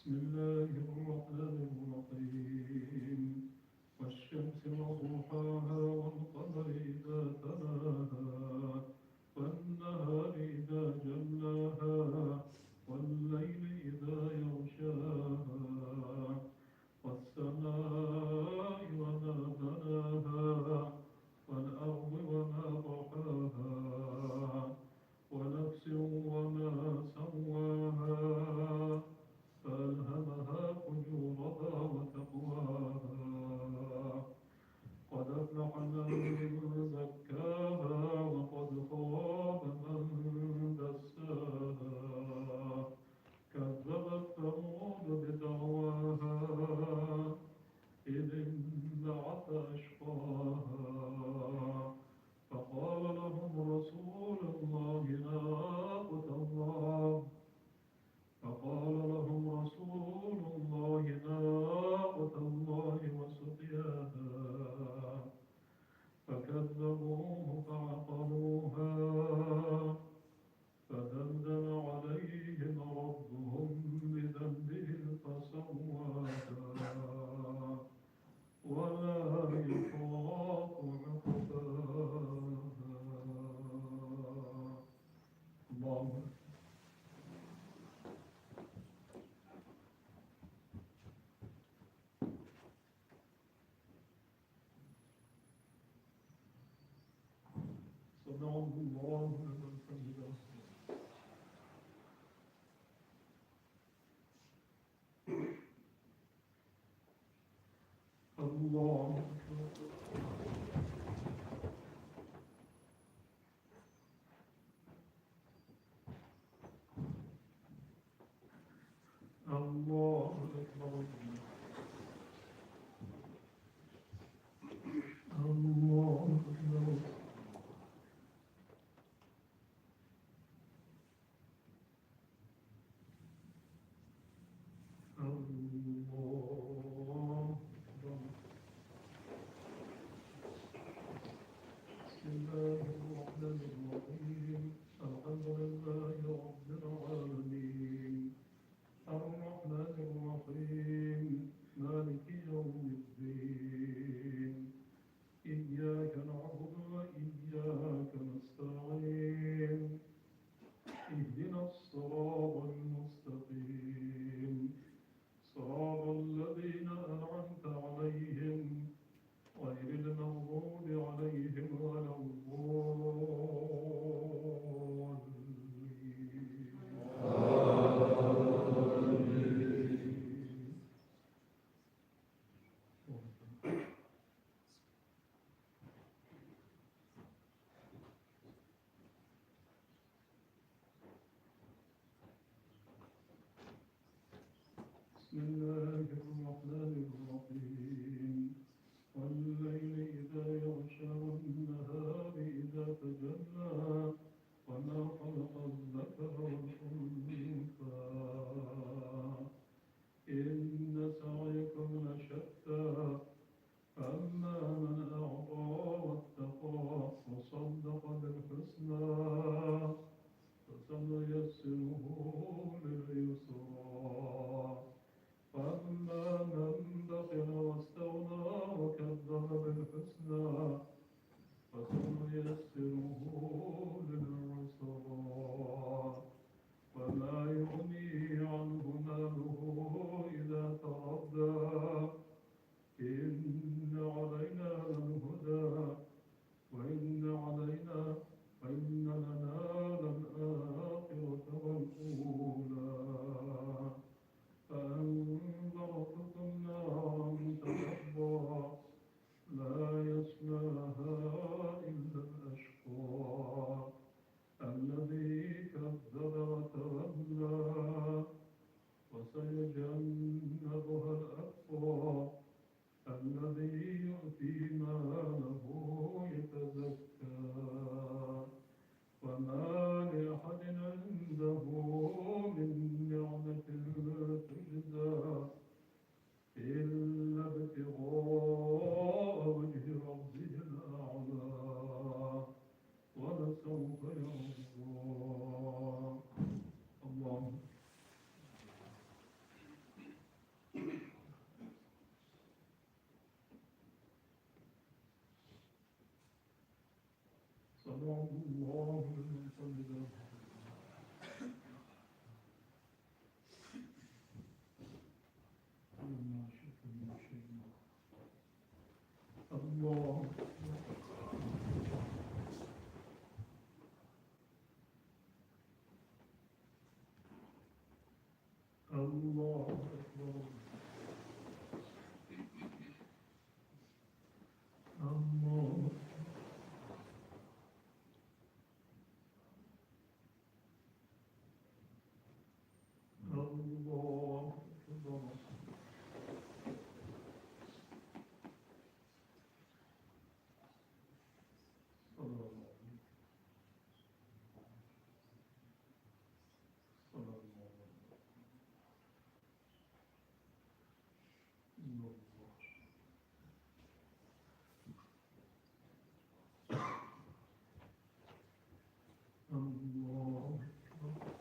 بسم الله الرحمن الرحيم والشمس وضحاها والقمر إذا تلاها والنهار إذا جلاها والليل إذا يغشاها والسماء وما بناها والأرض وما طحاها ونفس وما سواها فألهمها فجورها وتقواها قد أفلح من زكاها وقد خاب من دساها كذبت ثمود بدعواها إذ انبعث أشقاها فقال لهم رسول الله ناقة الله فقال لهم رسول الله ناقة الله وسقياها فكذبوه فعقروها فدمدم عليهم ربهم بذنبهم فسواها ولا يخاف عقباها الله سمع الله لمن حمده الله الله أكبر الله أكبر الله أكبر بسم الله الرحمن الرحيم الحمد لله رب العالمين الرحمن الرحيم مالك يوم الدين إياك نعبد وإياك نستعين اهدنا الصراط المستقيم صراط الذين أنعمت عليهم غير المغضوب عليهم ولا الضالين بسم الله الرحمن الرحيم والليل إذا يغشى والنهار إذا تجلى وما خلق الذكر والأنثى إن سعيكم لشتى فأما من أعطى واتقى وصدق بالحسنى فسنيسره لليسرى وأما من بخل واستغنى وكذب بالحسنى فسنيسره للعسرى وما يغني عنه ماله إذا تردى إن علينا للهدى وإن لنا للآخرة والأولى فأنذرتكم نارا تلظى لا يصلاها إلا الأشقى الذي كذب وتولى وسيجنبها الأتقى الذي يؤتي ماله يتزكى وما لأحد عنده من نعمة تجزى إلا ابتغاء وجه ربه الأعلى الله لمن حمده وما شئت من شيء الله الله أكبر الله الله أكبر صلى الله عليه صلى الله عليه الله أكبر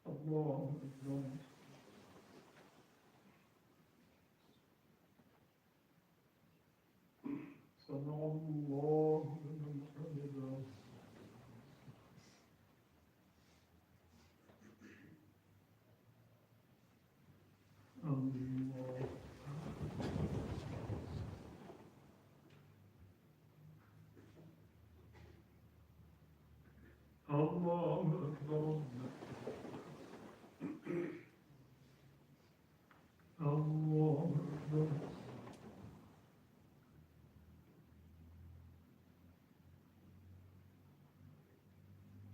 الله أكبر سمع الله لمن حمده الله الله أكبر الله أكبر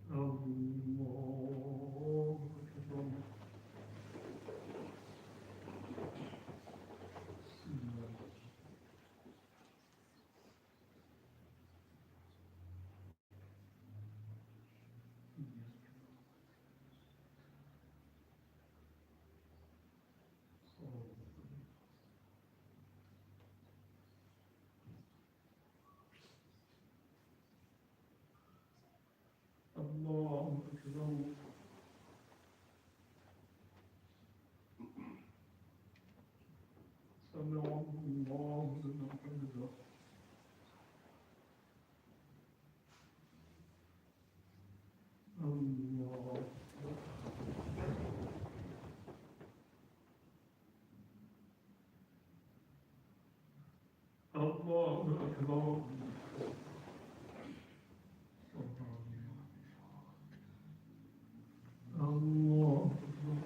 الله أكبر الله أكبر سمع الله لمن حمده الله الله أكبر الله أكبر الله أكبر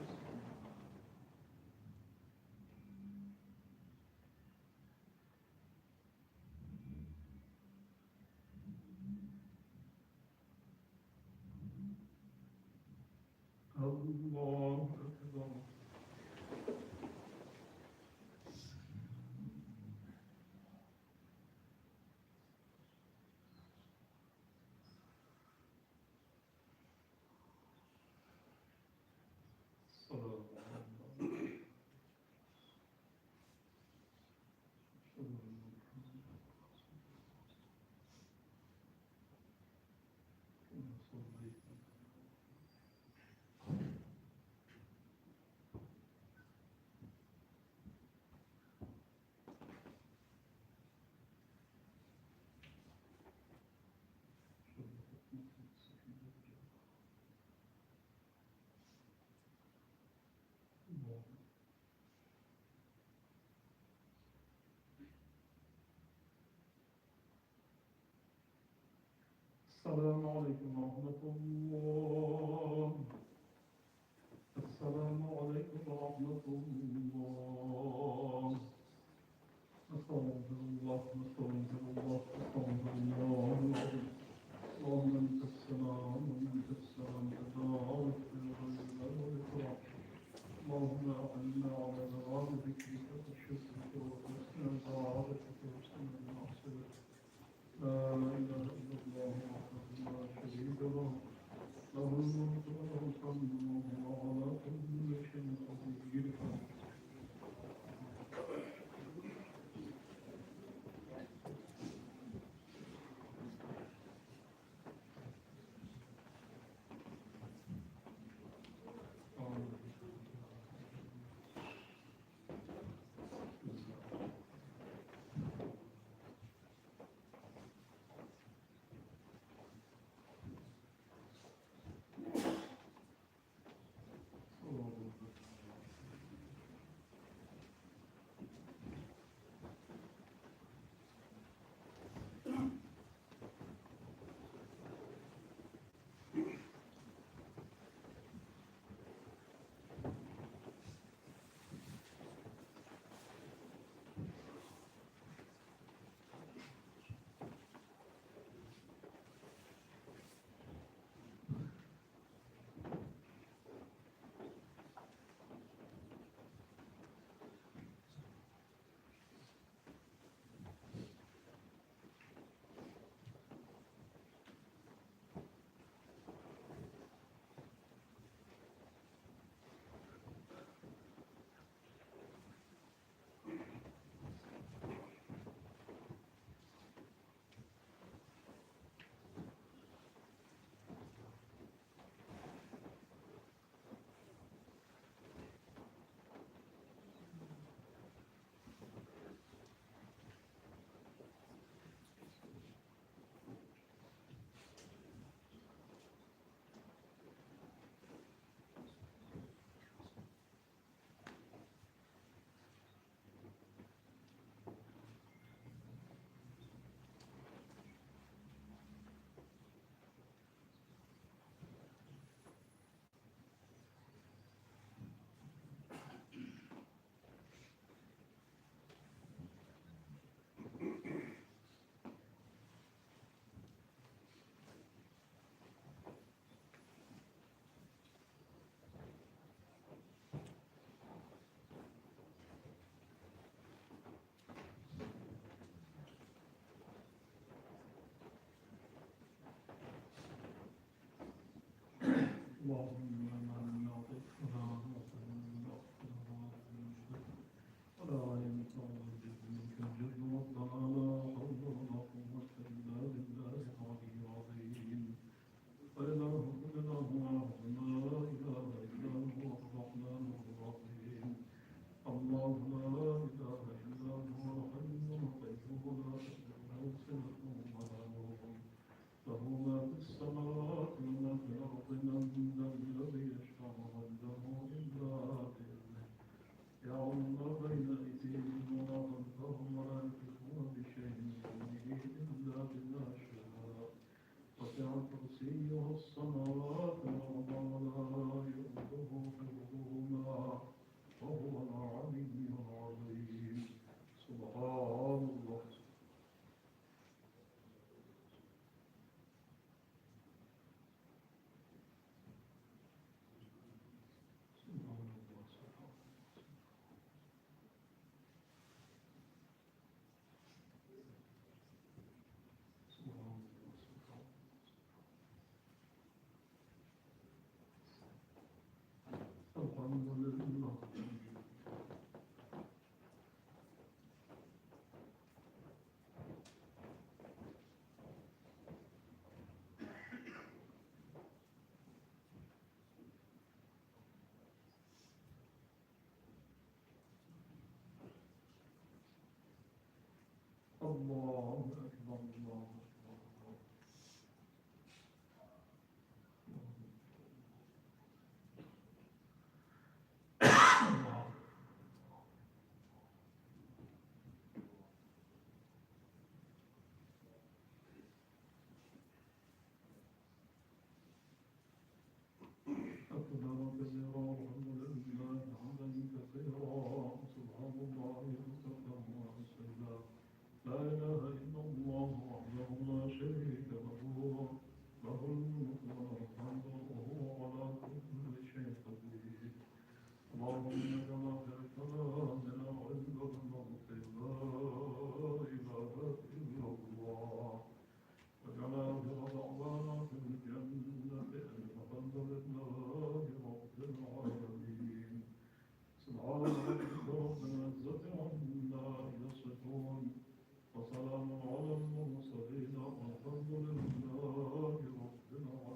صلى الله عليه وسلم السلام عليكم ورحمة الله السلام عليكم ورحمة الله أستغفر الله أستغفر الله أستغفر الله اللهم أنت السلام ومنك السلام تبارك في الغيب والإكرام اللهم أعنا على مراد ذكرك وشكرك وحسن عبادتك وحسن معصيتك لا إله إلا الله وحده لا شريك له اللهم لا نعطيك ولا نعطي ولا ينفع الجد منك الجد ربنا لا حول ولا قوة إلا بالله العلي العظيم فإله إله واحد لا إله إلا هو الرحمن الرحيم الله لا إله إلا هو الحي القيوم لا تأخذه سنة ولا نوم له ما في السماوات وما في الأرض من ذا الذي يشفع عنده إلا بإذنه يعلم ما بين أيديهم وما خلفهم ولا يحيطون بشيء من علمه إلا بما شاء وسع كرسيه السماوات والأرض ولا يؤوده حفظهما وهو العلي العظيم سبحان الله الحمد لله الله أكبر الله أكبر أكبر كبيرا والحمد لله حمدا كثيرا سبحان الله بكرة وأصيلا لا إله إلا الله وحده لا شريك له له الملك وله الحمد وهو على كل شيء قدير اللهم كما في كلامنا وعند الموت لا إله إلا الله وكما في رضعنا في الجنة الحمد لله رب العالمين سبحان ربك رب العزة عما يصفون وسلام على المرسلين والحمد لله رب العالمين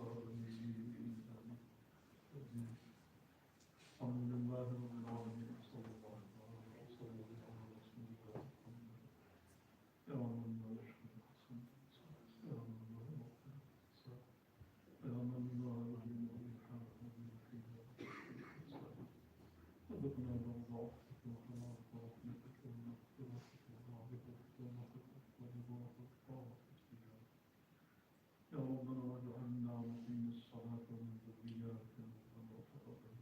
الحمد لله رب العالمين صلى الله عليه وسلم على رسول الله محمد يا من لا يشهد حسن يا من لا يغفر الحساب يا من لا يعلم الحال فيها صدقنا بالضعف وخلاف رحمتك ومغفرتك ومعرفتك ومغفرتك ورضاك وطاعتك يا ربنا واجعلنا مقيم الصلاة من ذرياتنا وتقبل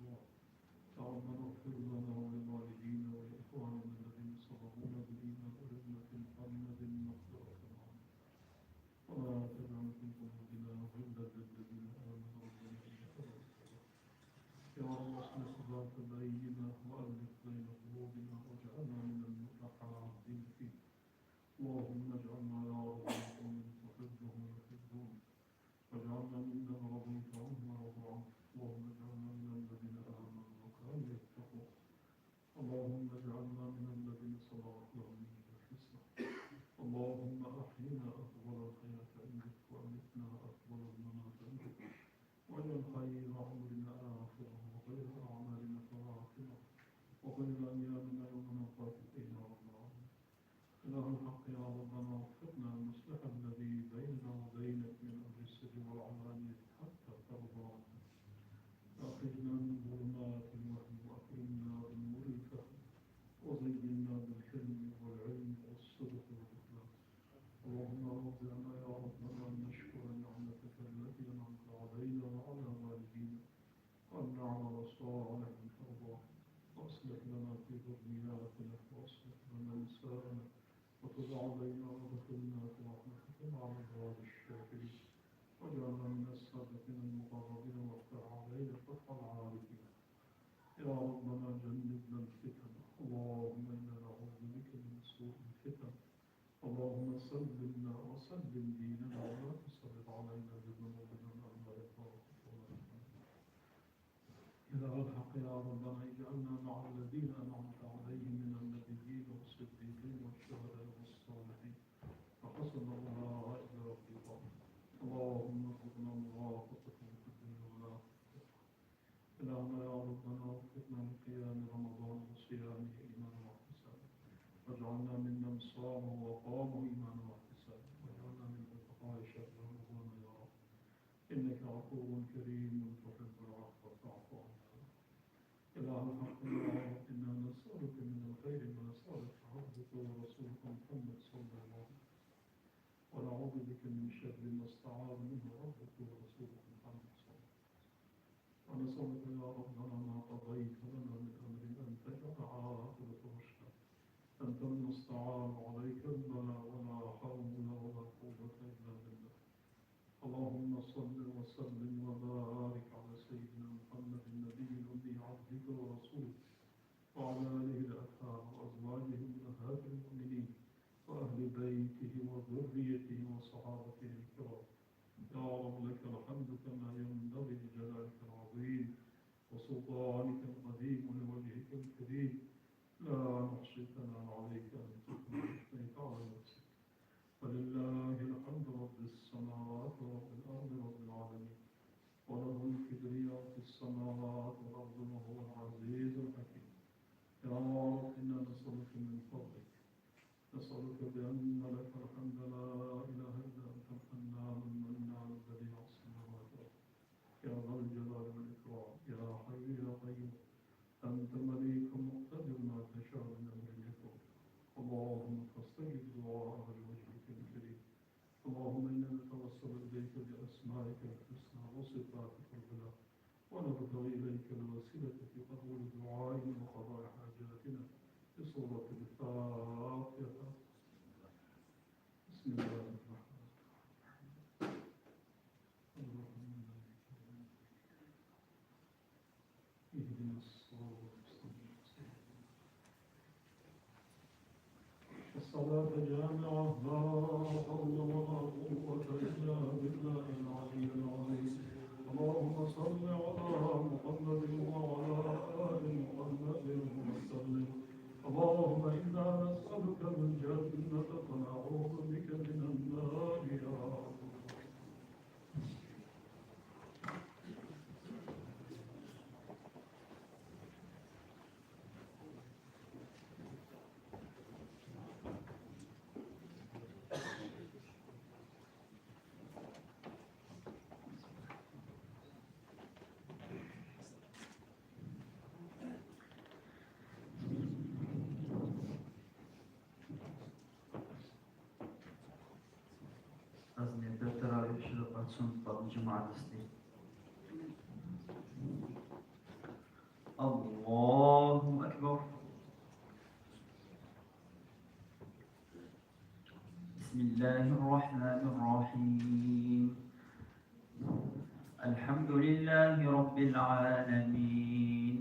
يا ربنا اغفر لنا ولوالدينا ولإخواننا الذين سبقونا بالإيمان ولابنة محمد مغفرة عنهم ولا تجعل في قلوبنا غلا للذين آمنوا ربنا إنك رؤوف يا رب اصلح ذات بيننا وألف بين قلوبنا واجعلنا من المتحابين فيك اللهم اجعلنا يا رب من تحبهم ويحبون واجعلنا ممن رضيت عنه ورضوا عنك اللهم اجعلنا من الذين آمنوا وكانوا يتقون اللهم اجعلنا من الذين صبرت لهم الحسنى اللهم أحينا أفضل الحياة عندك وأمتنا أفضل الممات عندك واجعل خير عمرنا آخرة وخير أعمالنا خواتمة وخير أيامنا يوم نلقاك يا رب العالمين إله الحق يا ربنا وفقنا المصلح الذي بيننا وبينك من أمر السر والعلانية حتى ترضى عنا أخرجنا من ظلمات الوهم وأكرمنا بنور الفهم وزينا بالحلم والعلم والصدق والإخلاص اللهم ربنا يا ربنا أن نشكر نعمتك التي أنعمت علينا وعلى والدينا وأن نعمل صالحا ترضاه وأصلح لنا في ذرياتنا وأصلح لنا نساءنا وتب علينا وادخلنا في رحمتك مع الأبرار الشاكرين واجعلنا من السابقين المقربين وافتح علينا فتح العارفين إله الحق يا ربنا اجعلنا مع الذين أنعمت عليهم من النبيين والصديقين والشهداء والصالحين وحسن أولئك رفيقا. اللهم ارزقنا مرافقتهم في الدنيا والآخرة. إلهنا يا ربنا وفقنا لقيام رمضان وصيامه إيمانا واحتسابا، واجعلنا ممن صامه وقامه إيمانا واحتسابا، واجعلنا من أتقاء شهر رمضان يا رب. إنك عفو كريم تحب العفو فاعف عنا. إله الحق يا رب إنا نسألك من الخير ما سألك عبدك ورسولك محمد صلى الله عليه وسلم، ونعوذ بك من شر ما استعاذ منه عبدك ورسولك محمد صلى الله عليه وسلم، ونسألك يا ربنا ما قضيت لنا من أمر أن تجعل عاقبة رشدا. أنت المستعان عليك البلاء ولا حول ولا قوة إلا بالله. اللهم صل وسلم وبارك على سيدنا محمد النبي الأمي عبدك ورسولك، وعلى آله الأطهار وأزواجه أمهات المؤمنين وأهل بيته وذريته وصحابته الكرام. يا رب لك الحمد كما ينبغي لجلالك العظيم وسلطانك القديم ولوجهك الكريم. لا نحصي ثناء عليك أنت كما أثنيت على نفسك. ولله الحمد رب السماوات ورب الأرض رب العالمين، وله الكبرياء في السماوات والأرض وهو العزيز الحكيم. يا رب إنا نسألك من فضلك، نسألك بأن لك الحمد لا إله إلا أنت الحنان المنان بديع السماوات والأرض. يا ذا الجلال والإكرام يا حي يا قيوم، أنت مليك مقتدر ما تشاء من أمر يكون. اللهم فاستجب دعاء لوجهك الكريم. اللهم إنا نتوسل إليك بأسمائك الحسنى وصفاتك العلى، ونبتغي إليك الوسيلة في قبول دعائنا وقضاء حاجاتنا بصورة الفاتحة. بسم الله الرحمن الرحيم. اهدنا الصراط المستقيم. الصلاة جامعة لا حول ولا قوة إلا بالله العلي العظيم. اللهم صل على محمد وعلى آل محمد وسلم. اللهم إنا نسألك الجنة ونعوذ بك من النار يا رب. أزمي بالتراويح شرقات سنطة جماعة السنين. الله أكبر. بسم الله الرحمن الرحيم. الحمد لله رب العالمين،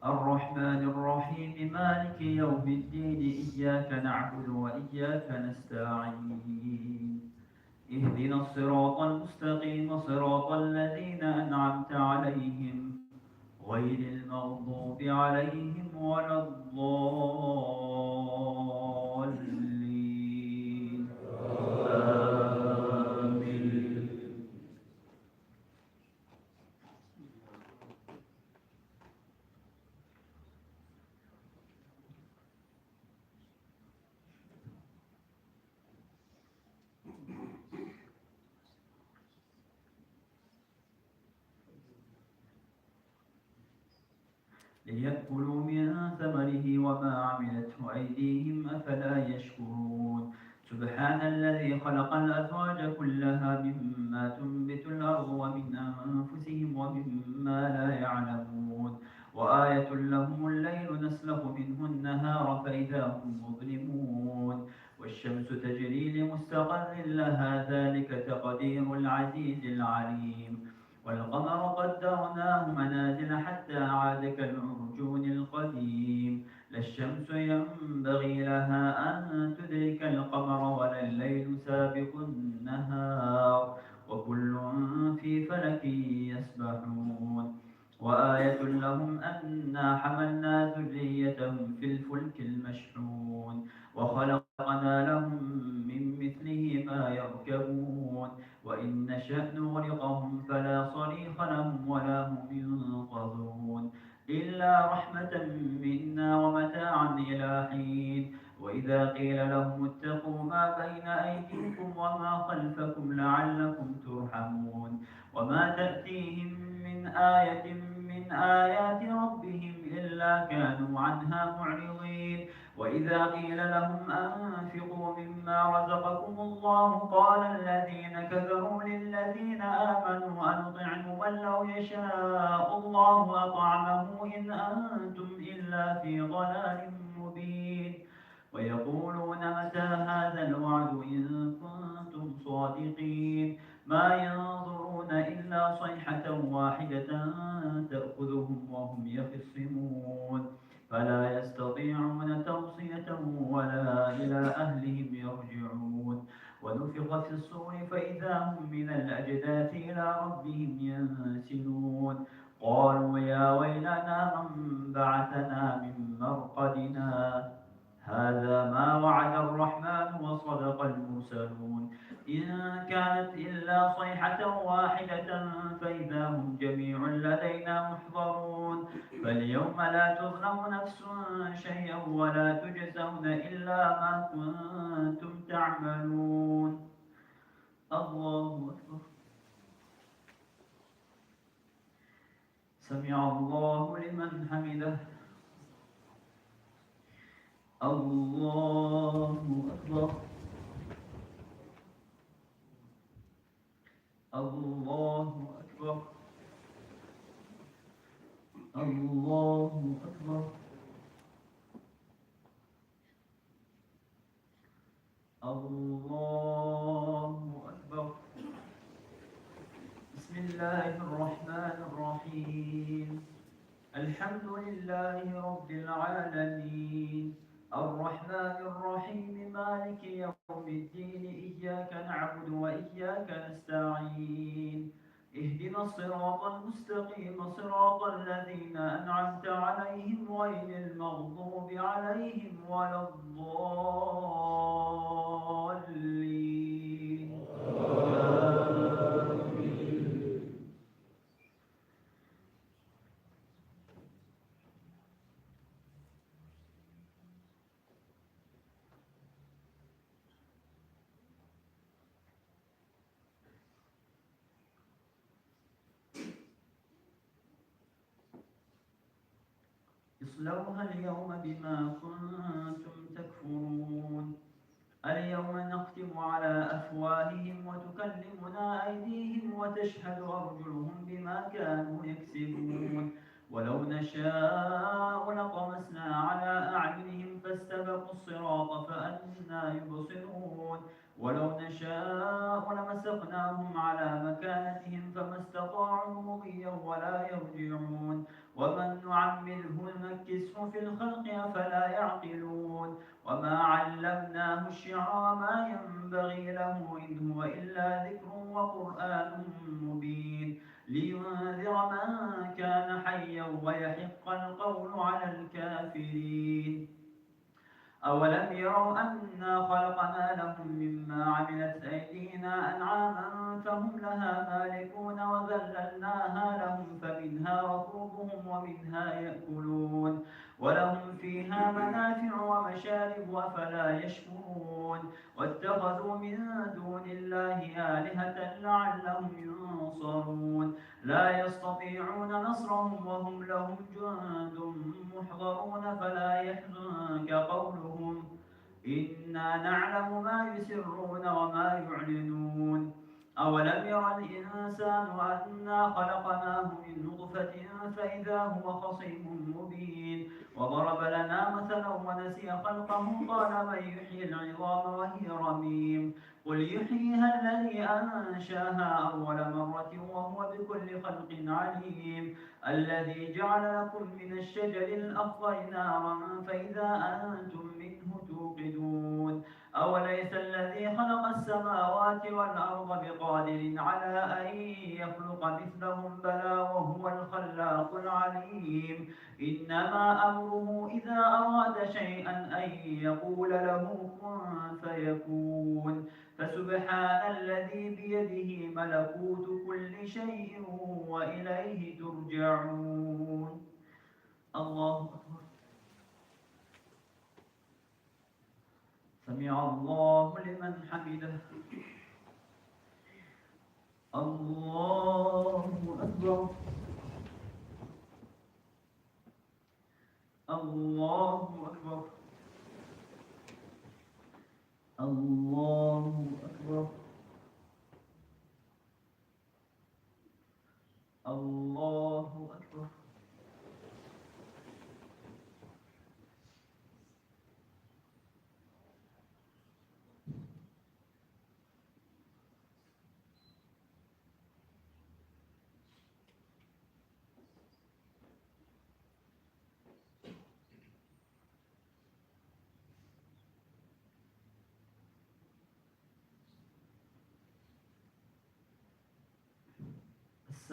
الرحمن الرحيم، مالك يوم الدين، إياك نعبد وإياك نستعين، اهدنا الصراط المستقيم، صراط الذين أنعمت عليهم غير المغضوب عليهم ولا الضالين. آمين. ليأكلوا من ثمره وما عملته أيديهم أفلا يشكرون. سبحان الذي خلق الأزواج كلها مما تنبت الأرض ومن أنفسهم ومما لا يعلمون. وآية لهم الليل نسلخ منه النهار فإذا هم مظلمون. والشمس تجري لمستقر لها ذلك تقدير العزيز العليم. والقمر قدرناه منازل حتى عاد كالعرجون القديم. لا الشمس ينبغي لها أن تدرك القمر ولا الليل سابق النهار، وكل في فلك يسبحون. نشأ نغرقهم فلا صريخ لهم ولا هم ينقذون إلا رحمة منا ومتاعا إلى حين وإذا قيل لهم اتقوا ما بين أيديكم وما خلفكم لعلكم ترحمون وما تأتيهم من آية من آيات ربهم إلا كانوا عنها معرضين وإذا قيل لهم أنفقوا مما رزقكم الله قال الذين كفروا للذين آمنوا أنطعم من لو يشاء الله أطعمه إن أنتم إلا في ضلال مبين ويقولون متى هذا الوعد إن كنتم صادقين ما ينظرون إلا صيحة واحدة تأخذهم وهم يخصمون فلا يستطيعون توصية ولا إلى أهلهم يرجعون ونفخ في الصور فإذا هم من الأجداث إلى ربهم ينسلون قالوا يا ويلنا من بعثنا من مرقدنا هذا ما وعد الرحمن وصدق المرسلون إن كانت إلا صيحة واحدة فإذا هم جميع لدينا محضرون فاليوم لا تظلم نفس شيئا ولا تجزون إلا ما كنتم تعملون الله أكبر سمع الله لمن حمده الله أكبر الله أكبر الله أكبر الله أكبر بسم الله الرحمن الرحيم الحمد لله رب العالمين الرحمن الرحيم مالك يوم الدين إياك نعبد وإياك نستعين اهدنا الصراط المستقيم صراط الذين أنعمت عليهم غير المغضوب عليهم ولا الضالين اصلوها اليوم بما كنتم تكفرون اليوم نختم على أفواههم وتكلمنا أيديهم وتشهد أرجلهم بما كانوا يكسبون ولو نشاء لطمسنا على أعينهم فاستبقوا الصراط فأنى يبصرون ولو نشاء لمسخناهم على مكانتهم فما استطاعوا مضيا ولا يرجعون ومن نعمره ننكسه في الخلق أفلا يعقلون وما علمناه الشعر ما ينبغي له إن هو إلا ذكر وقرآن مبين لينذر من كان حيا ويحق القول على الكافرين أولم يروا أنا خلقنا لهم مما عملت أيدينا أنعاما فهم لها مالكون وذللناها لهم فمنها ركوبهم ومنها يأكلون ولهم فيها منافع ومشارب أفلا يشكرون واتخذوا من دون الله آلهة لعلهم ينصرون لا يستطيعون نصرهم وهم لهم جند محضرون فلا يحزنك قولهم إنا نعلم ما يسرون وما يعلنون أولم ير الإنسان أنا خلقناه من نطفة فإذا هو خصيم مبين وضرب لنا مثلا ونسي خلقه قال من يحيي العظام وهي رميم قل يحييها الذي أنشاها أول مرة وهو بكل خلق عليم الذي جعل لكم من الشجر الأخضر نارا فإذا أنتم منه توقدون أوليس الذي خلق السماوات والأرض بقادر على أن يخلق مثلهم بلى وهو الخلاق العليم إنما أمره إذا أراد شيئا أن يقول له كن فيكون فسبحان الذي بيده ملكوت كل شيء وإليه ترجعون. الله أكبر. سمع الله لمن حمده. الله أكبر. الله أكبر. الله أكبر. الله أكبر.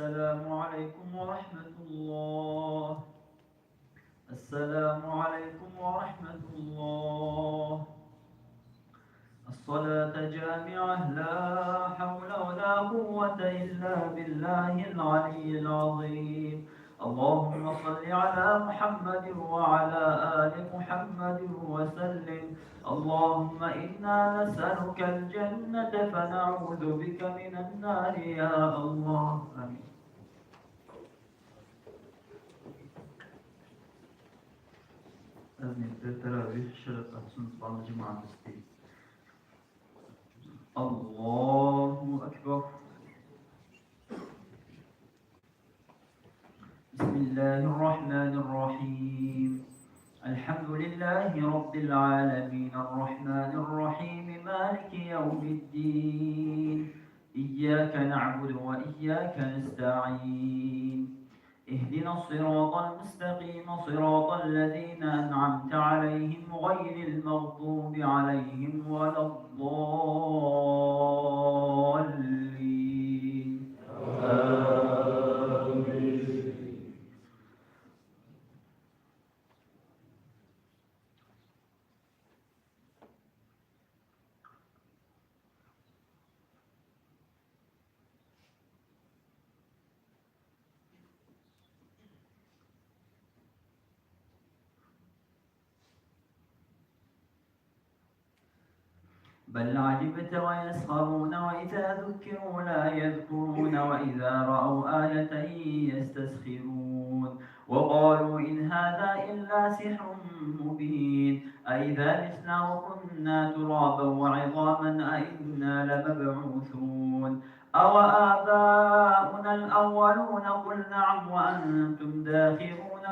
السلام عليكم ورحمة الله. السلام عليكم ورحمة الله. الصلاة جامعة، لا حول ولا قوة إلا بالله العلي العظيم. اللهم صل على محمد وعلى آل محمد وسلم. اللهم إنا نسألك الجنة فنعوذ بك من النار يا الله. آمين. أذن التراويح شرقت سلطان جماعة الستين. الله أكبر. بسم الله الرحمن الرحيم. الحمد لله رب العالمين الرحمن الرحيم مالك يوم الدين. إياك نعبد وإياك نستعين. اهدنا الصراط المستقيم صراط الذين أنعمت عليهم غير المغضوب عليهم ولا الضالين. آمين. بل عجبت ويسخرون وإذا ذكروا لا يذكرون وإذا رأوا آية يستسخرون وقالوا إن هذا إلا سحر مبين أئذا متنا وكنا ترابا وعظاما أئنا لمبعوثون أو آباؤنا الأولون قل نعم وأنتم داخرون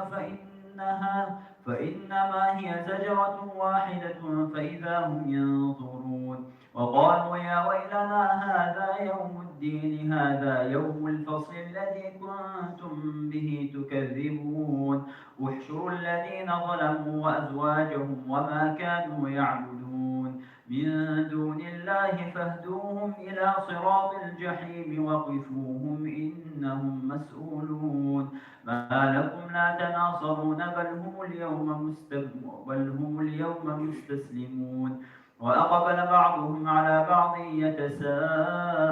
فإنما هي زجرة واحدة فإذا هم ينظرون وقالوا يا ويلنا هذا يوم الدين هذا يوم الفصل الذي كنتم به تكذبون احشروا الذين ظلموا وأزواجهم وما كانوا يعبدون من دون الله فاهدوهم إلى صراط الجحيم وقفوهم إنهم مسؤولون ما لكم لا تناصرون بل هم اليوم مستسلمون وأقبل بعضهم على بعض يتساءلون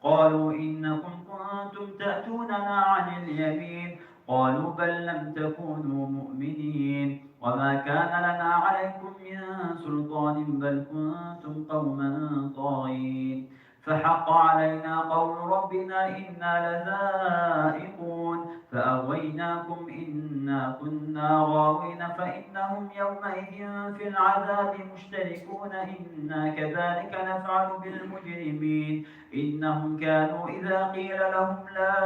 قالوا إنكم كنتم تأتوننا عن اليمين قالوا بل لم تكونوا مؤمنين وما كان لنا عليكم من سلطان بل كنتم قوما طاغين فحق علينا قول ربنا إنا لذائقون فأغويناكم إنا كنا غاوين فإنهم يومئذ في العذاب مشتركون إنا كذلك نفعل بالمجرمين إنهم كانوا إذا قيل لهم لا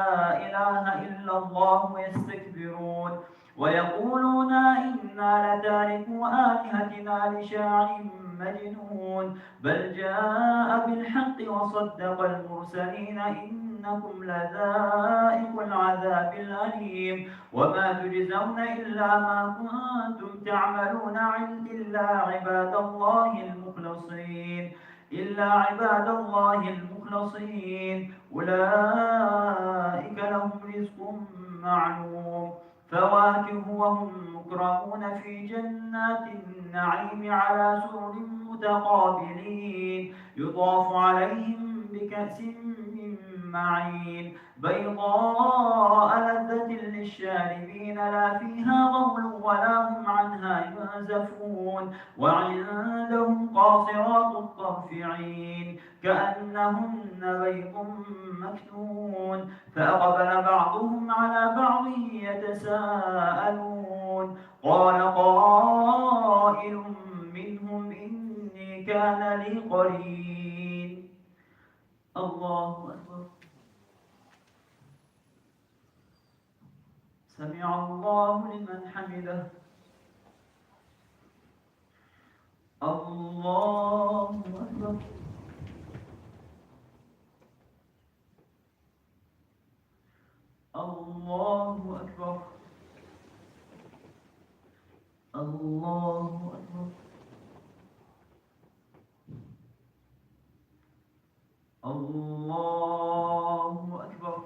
إله إلا الله يستكبرون ويقولون إنا لتاركو آلهتنا لشاعر مجنون بل جاء بالحق وصدق المرسلين إنكم لذائق العذاب الأليم وما تجزون إلا ما كنتم تعملون إلا عباد الله المخلصين أولئك لهم رزق معلوم فواكه وهم مكرمون في جنات النعيم على سرر متقابلين يطاف عليهم بكأس من معين بيضاء لذة للشاربين لا فيها غول ولا هم عنها ينزفون وعندهم قاصرات الطرف عين كأنهن بيض مكنون فأقبل بعضهم على بعض يتساءلون قال قائل منهم إني كان لي قرين الله أكبر سمع الله لمن حمده الله أكبر الله أكبر الله أكبر الله أكبر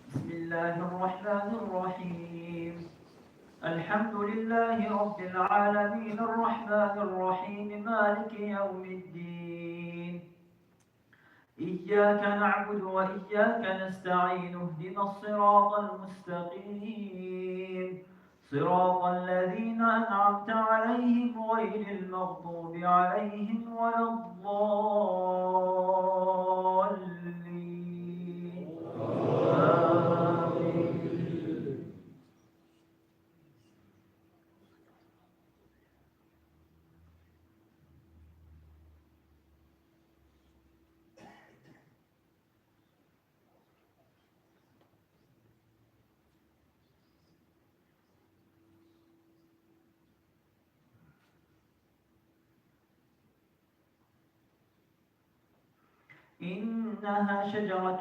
بسم الله الرحمن الرحيم الحمد لله رب العالمين الرحمن الرحيم مالك يوم الدين إياك نعبد وإياك نستعين اهدنا الصراط المستقيم صراط الذين أنعمت عليهم غير المغضوب عليهم ولا الضالين آمين إنها شجرة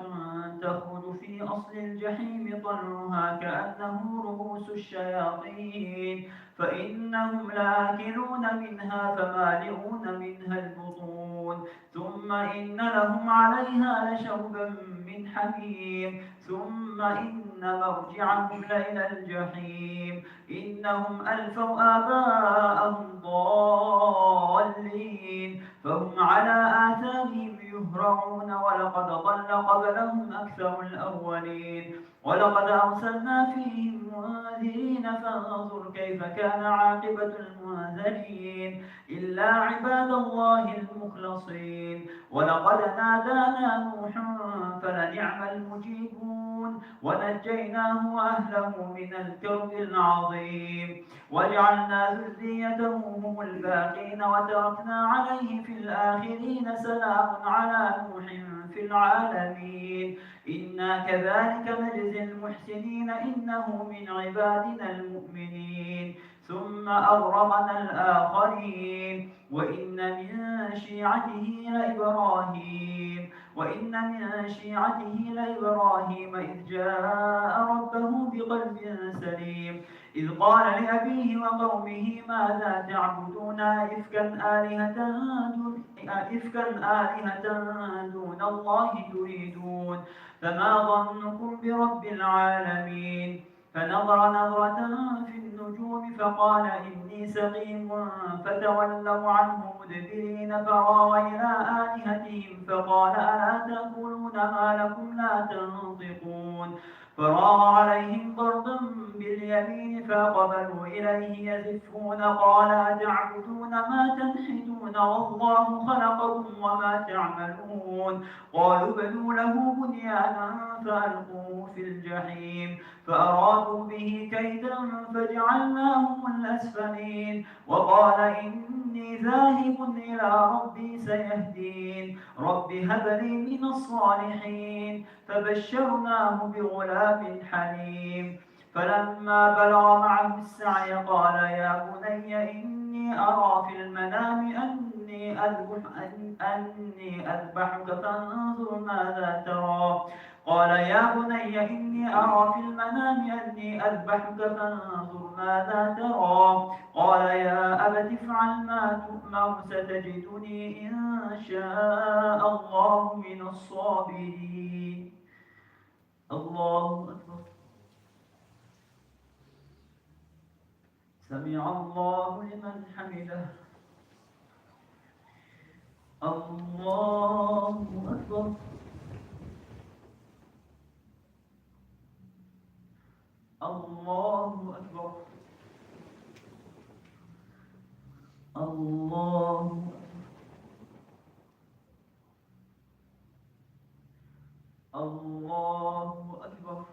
تخرج في أصل الجحيم طلعها كأنه رؤوس الشياطين فإنهم لآكلون منها فمالئون منها البطون ثم إن لهم عليها لشوبا من حميم ثم إن مرجعهم لإلى الجحيم إنهم ألفوا آباءهم ضالين فهم على آثارهم يهرعون ولقد ضل قبلهم أكثر الأولين ولقد أرسلنا فيهم منذرين فانظر كيف كان عاقبة المنذرين إلا عباد الله المخلصين ولقد نادانا نوح فلنعم المجيبون ونجيناه وأهله من الكرب العظيم وجعلنا ذريته هم الباقين وتركنا عليه في الآخرين سلام على نوح في العالمين إنا كذلك نجزي المحسنين إنه من عبادنا المؤمنين ثم أغرقنا الآخرين وإن من شيعته لإبراهيم إذ جاء ربه بقلب سليم إذ قال لأبيه وقومه ماذا تعبدون إفكا آلهة دون الله تريدون فما ظنكم برب العالمين فنظر نظرة في النجوم فقال إني سقيم فتولوا عنه مدبرين فراغ إلى آلهتهم فقال ألا تأكلون ما لكم لا تنطقون فراغ عليهم ضربا باليمين فأقبلوا إليه يزفون قال أتعبدون ما تنحتون والله خلقكم وما تعملون قالوا بنوا له بنيانا فألقوه في الجحيم فأرادوا به كيدا فجعلناهم الأسفلين وقال إني ذاهب إلى ربي سيهدين رب هب لي من الصالحين فبشرناه بغلام حليم فلما بلغ معه السعي قال يا بني إني أرى في المنام أني أذبحك فانظر ماذا ترى قال يا بني إني أرى في المنام أني أذبحك فانظر ماذا ترى قال يا أبت افعل ما تؤمر ستجدني إن شاء الله من الصابرين الله أكبر سمع الله لمن حمده الله أكبر. الله أكبر. الله الله أكبر.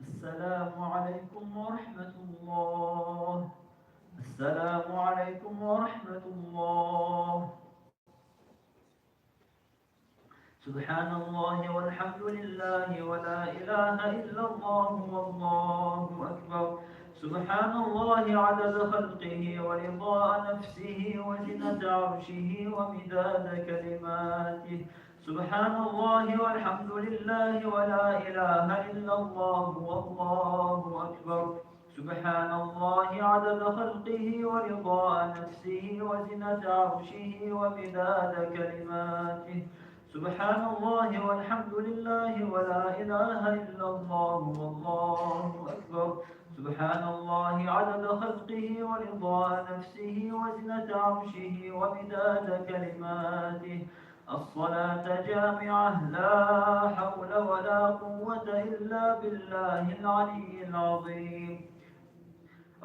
السلام عليكم ورحمة الله. السلام عليكم ورحمة الله. سبحان الله والحمد لله ولا إله إلا الله والله أكبر. سبحان الله عدد خلقه ورضاء نفسه وزنة عرشه ومداد كلماته. سبحان الله والحمد لله ولا إله إلا الله والله أكبر. سبحان الله عدد خلقه ورضاء نفسه وزنة عرشه ومداد كلماته. سبحان الله والحمد لله ولا إله إلا الله والله أكبر. سبحان الله عدد خلقه ورضاء نفسه وزنة عرشه ومداد كلماته. الصلاة جامعة لا حول ولا قوة إلا بالله العلي العظيم.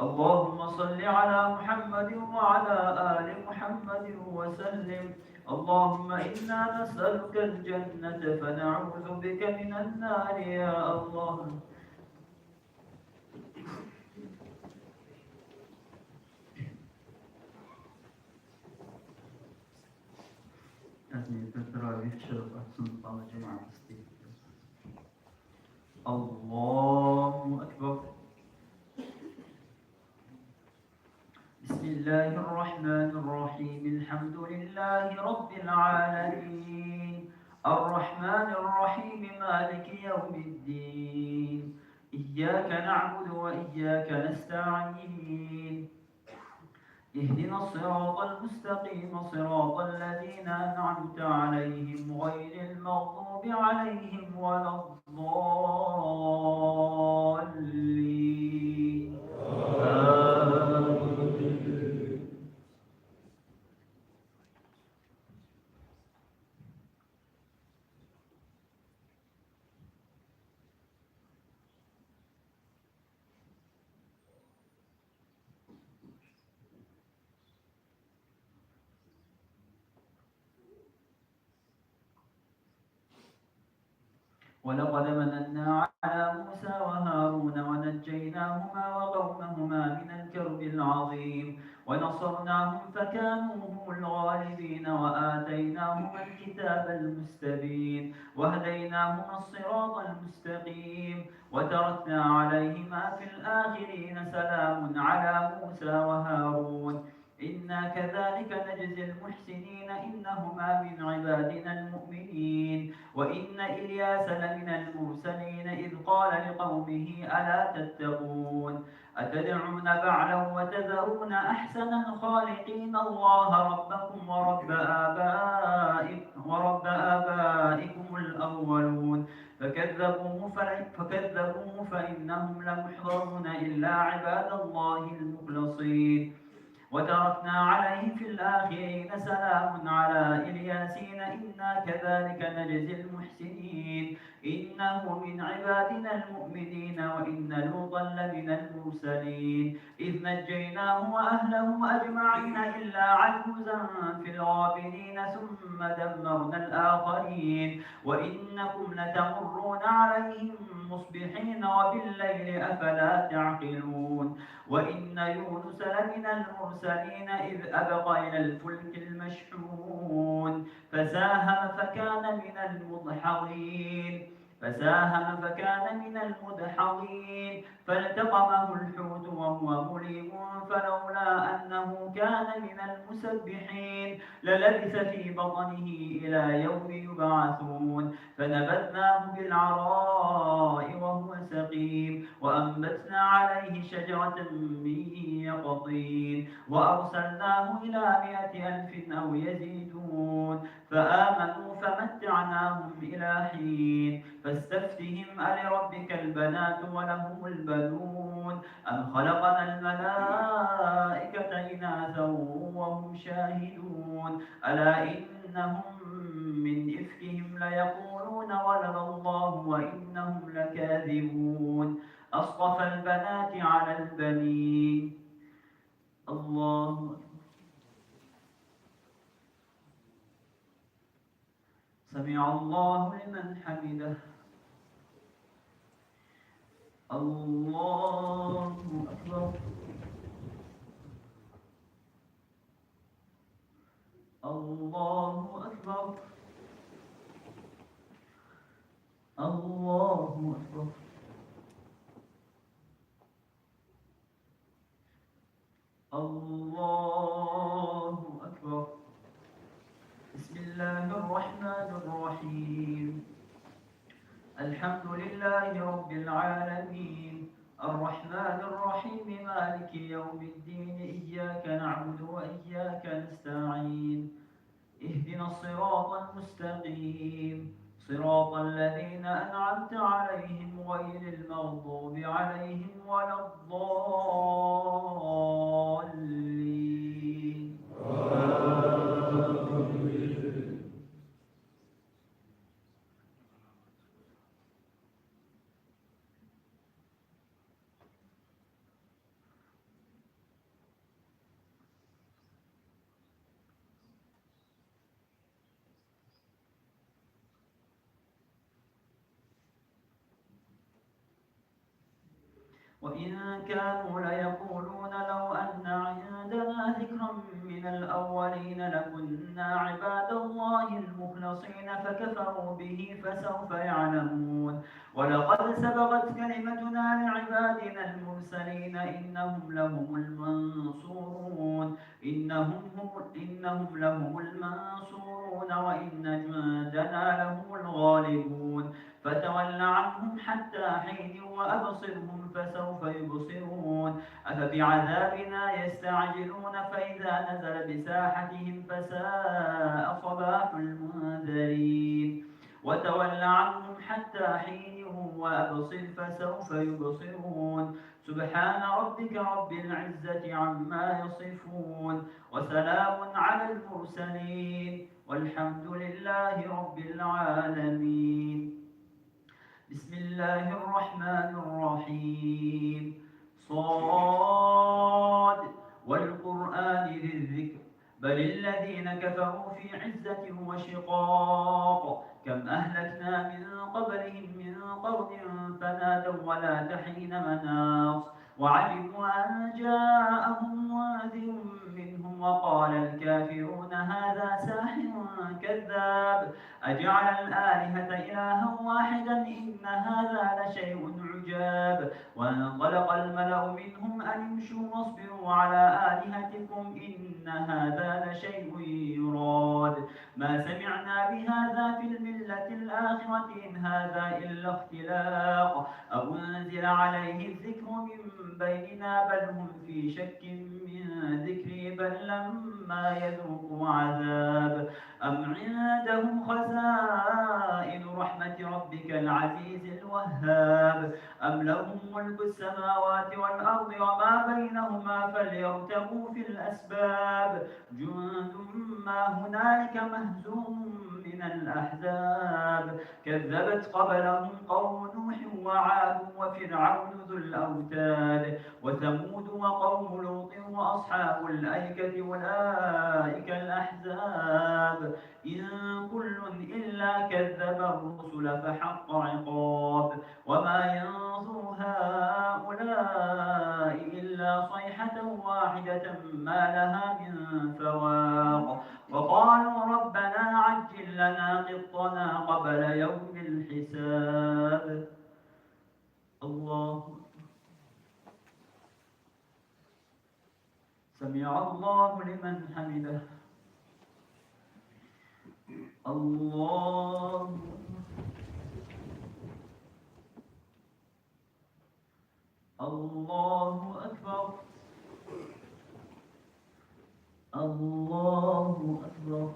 اللهم صل على محمد وعلى آل محمد وسلم. اللهم إنا نسألك الجنة فنعوذ بك من النار يا الله. أزمي التراويح شرف أحسن الله جماعة الله أكبر. بسم الله الرحمن الرحيم. الحمد لله رب العالمين الرحمن الرحيم مالك يوم الدين. إياك نعبد وإياك نستعين. اهدنا الصراط المستقيم صراط الذين أنعمت عليهم غير المغضوب عليهم ولا الضالين. ولقد مننا على موسى وهارون ونجيناهما وقومهما من الكرب العظيم ونصرناهم فكانوا هم الغالبين وآتيناهما الكتاب المستبين وهديناهما الصراط المستقيم وتركنا عليهما في الآخرين. سلام على موسى وهارون إنا كذلك نجزي المحسنين إنهما من عبادنا المؤمنين. وإن إلياس لمن المرسلين إذ قال لقومه ألا تتقون أتدعون بعلا وتذرون أحسن الخالقين الله ربكم ورب آبائكم الأولون. فكذبوه فإنهم لمحضرون إلا عباد الله المخلصين. وتركنا عليه في الآخرين. سلام على إلياسين إنا كذلك نجزي المحسنين إنه من عبادنا المؤمنين. وإن لوطا لمن المرسلين إذ نجيناه وأهله أجمعين إلا عجوزا في الغابرين ثم دمرنا الآخرين. وإنكم لتمرون عليهم مصبحين وبالليل أفلا تعقلون. وإن يونس لمن المرسلين إذ أبق إلى الفلك المشحون فساهم فكان من المضحضين فساهم فكان من المدحضين فالتقمه الحوت وهو مليم فلولا أنه كان من المسبحين للبث في بطنه إلى يوم يبعثون فنبذناه بالعراء وهو سقيم وأنبتنا عليه شجرة من يقطين وأرسلناه إلى 100,000 أو يزيدون فآمنوا فمتعناهم إلى حين فاستفتهم ألربك البنات ولهم البنون أم خلقنا الملائكة إناثا وهم شاهدون ألا إنهم من إفكهم ليقولون ولد الله وإنهم لكاذبون أصطفى البنات على البنين الله أكبر. سمع الله لمن حمده الله أكبر الله أكبر الله أكبر الله أكبر بسم الله الرحمن الرحيم الحمد لله رب العالمين الرحمن الرحيم مالك يوم الدين إياك نعبد وإياك نستعين اهدنا الصراط المستقيم صراط الذين أنعمت عليهم غير المغضوب عليهم ولا الضالين وإن كانوا ليقولون لو أن عندنا ذكرا من الأولين لكنا عباد الله المخلصين فكفروا به فسوف يعلمون ولقد سبقت كلمتنا لعبادنا المرسلين إنهم لهم المنصورون إنهم لهم المنصورون وإن جندنا لهم الغالبون فتول عنهم حتى حين وأبصرهم فسوف يبصرون أفبعذابنا يستعجلون فإذا نزل بساحتهم فساء صباح المنذرين وتول عنهم حتى حين وأبصر فسوف يبصرون سبحان ربك رب العزة عما يصفون وسلام على المرسلين والحمد لله رب العالمين بسم الله الرحمن الرحيم صاد والقرآن ذي الذكر بل الذين كفروا في عزة وشقاق كم أهلكنا من قبلهم من قرن فنادوا ولا تحين مناص وعلموا أن جاءهم منذر منهم وقال الكافرون هذا ساحر كذاب أجعل الآلهة إلها واحدا إن هذا لشيء عجاب وانطلق الملأ منهم أن امشوا واصبروا على آلهتكم إن هذا لشيء يراد ما سمعنا بهذا في الملة الآخرة إن هذا إلا اختلاق أو أنزل عليه الذكر من بيننا بل هم في شك من ذكري بل لما يذوقوا عذاب أم عندهم خزائن رحمة ربك العزيز الوهاب أم لهم ملك السماوات والأرض وما بينهما فليرتقوا في الأسباب جند ما هنالك مهزوم من الأحزاب كذبت قبلهم قوم نوح وعاد وفرعون ذو الأوتاد وثمود وقوم لوط وأصحاب الأيكة أولئك الأحزاب إن كل إلا كذب الرسل فحق عقاب وما ينظر هؤلاء إلا صيحة واحدة ما لها من فواق وقالوا ربنا عجل لنا قطنا قبل يوم بالحساب. الله سمع الله لمن حمده. الله الله أكبر. الله أكبر.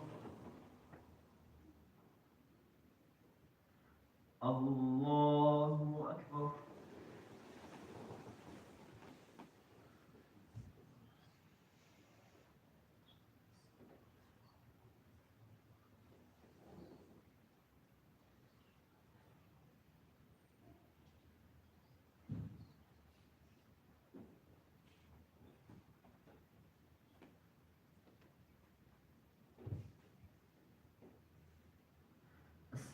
الله أكبر.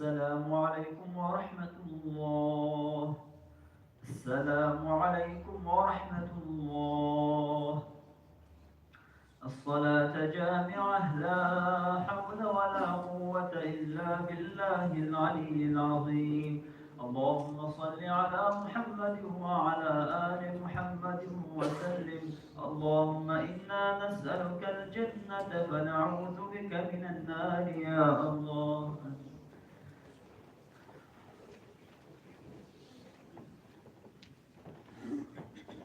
السلام عليكم ورحمة الله. السلام عليكم ورحمة الله. الصلاة جامعة، لا حول ولا قوة إلا بالله العلي العظيم. اللهم صل على محمد وعلى آل محمد وسلم. اللهم إنا نسألك الجنة فنعوذ بك من النار يا الله.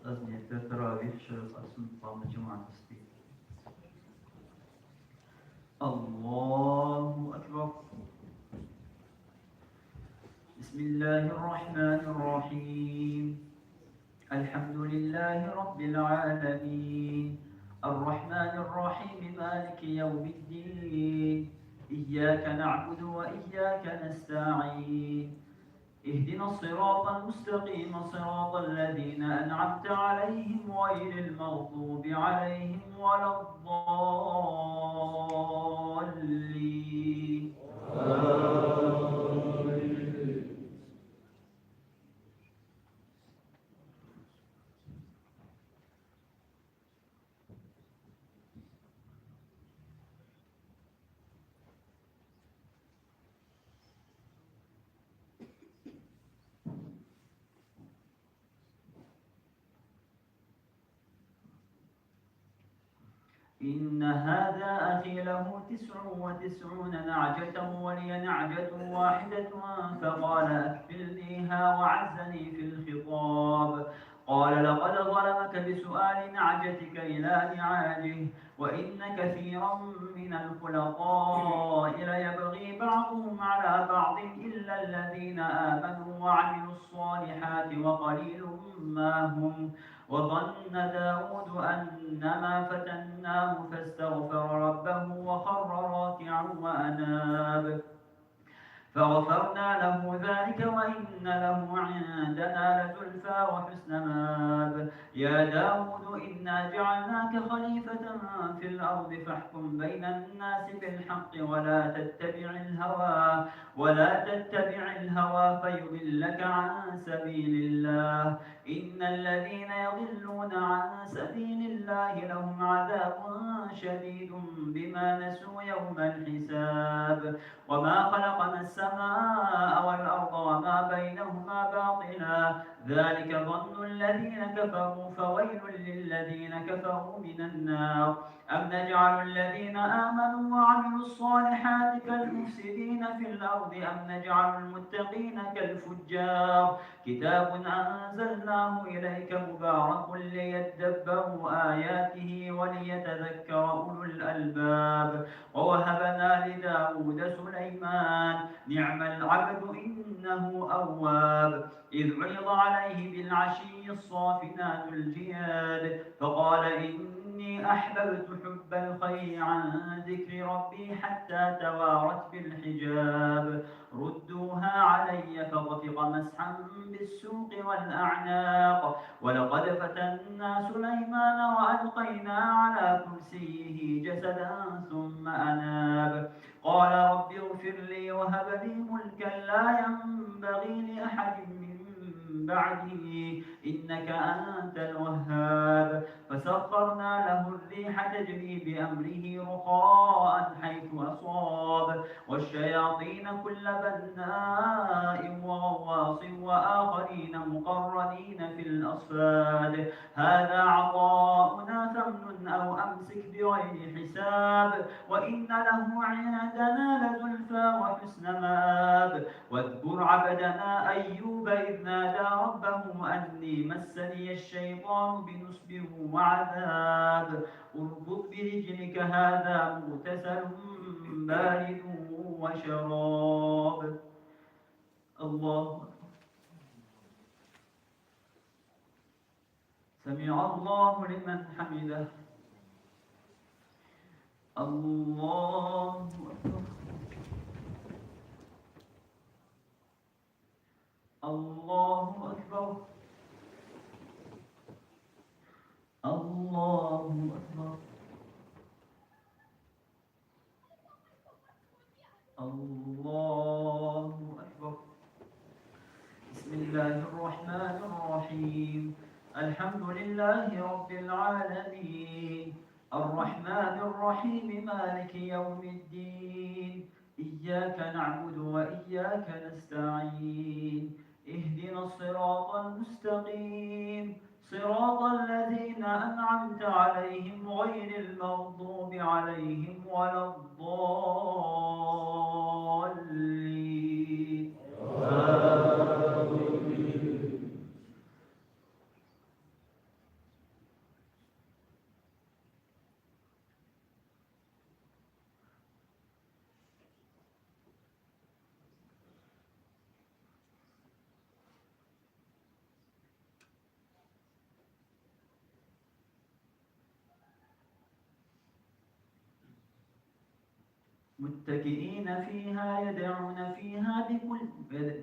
أزمية التراويح شرط أسلم جماعة السبيل. الله أكبر. بسم الله الرحمن الرحيم. الحمد لله رب العالمين، الرحمن الرحيم، مالك يوم الدين. إياك نعبد وإياك نستعين. اهدنا الصراط المستقيم، صراط الذين أنعمت عليهم غير المغضوب عليهم ولا الضالين. إن هذا أخي له 99 نعجة ولي نعجة واحدة فقال أكفلنيها وعزني في الخطاب. قال لقد ظلمك بسؤال نعجتك إلى نعاجه، وإن كثيرا من الخلطاء ليبغي بعضهم على بعض إلا الذين آمنوا وعملوا الصالحات وقليل ما هم. وظن داود أنما فتناه فاستغفر ربه وخر راكعا وأناب فغفرنا له ذلك وإن له عندنا لزلفى وحسن مآب. يا داود إنا جعلناك خليفة في الأرض فاحكم بين الناس بالحق ولا تتبع الهوى فيضلك عن سبيل الله. إن الذين يضلون عن سبيل الله لهم عذاب شديد بما نسوا يوم الحساب. وما خلقنا السماء والأرض وما بينهما باطلا، ذلك ظن الذين كفروا، فويل للذين كفروا من النار. أم نجعل الذين آمنوا وعملوا الصالحات كالمفسدين في الأرض أم نجعل المتقين كالفجار. كتاب أنزلناه إليك مبارك ليدبروا آياته وليتذكر أولو الألباب. ووهبنا لداود سليمان نعم العبد إنه أواب. إذ عرض عليه بالعشي الصافنات الجياد فقال إني أحببت حب الخير عن ذكر ربي حتى توارت بالحجاب. ردوها علي فطفق مسحا بالسوق والأعناق. ولقد فتنا سليمان وألقينا على كرسيه جسدا ثم أناب. قال رب اغفر لي وهب لي ملكا لا ينبغي لأحد من بعده إنك أنت الوهاب. فسخرنا له الريح تجري بأمره رخاء حيث أصاب والشياطين كل بناء وغواص وآخرين مقرنين في الأصفاد هذا عطاؤنا فامنن أو أمسك بغير حساب وإن له عندنا لزلفى وحسن مآب. واذكر عبدنا أيوب إذ نادى ربه أني مسني الشيطان بنصب وعذاب اركض برجلك هذا مغتسل بارد وشراب. الله سمع الله لمن حمده. الله أكبر. الله أكبر. الله أكبر. الله أكبر. بسم الله الرحمن الرحيم. الحمد لله رب العالمين الرحمن الرحيم مالك يوم الدين إياك نعبد وإياك نستعين اهدنا الصراط المستقيم صراط الذين أنعمت عليهم غير المغضوب عليهم ولا الضالين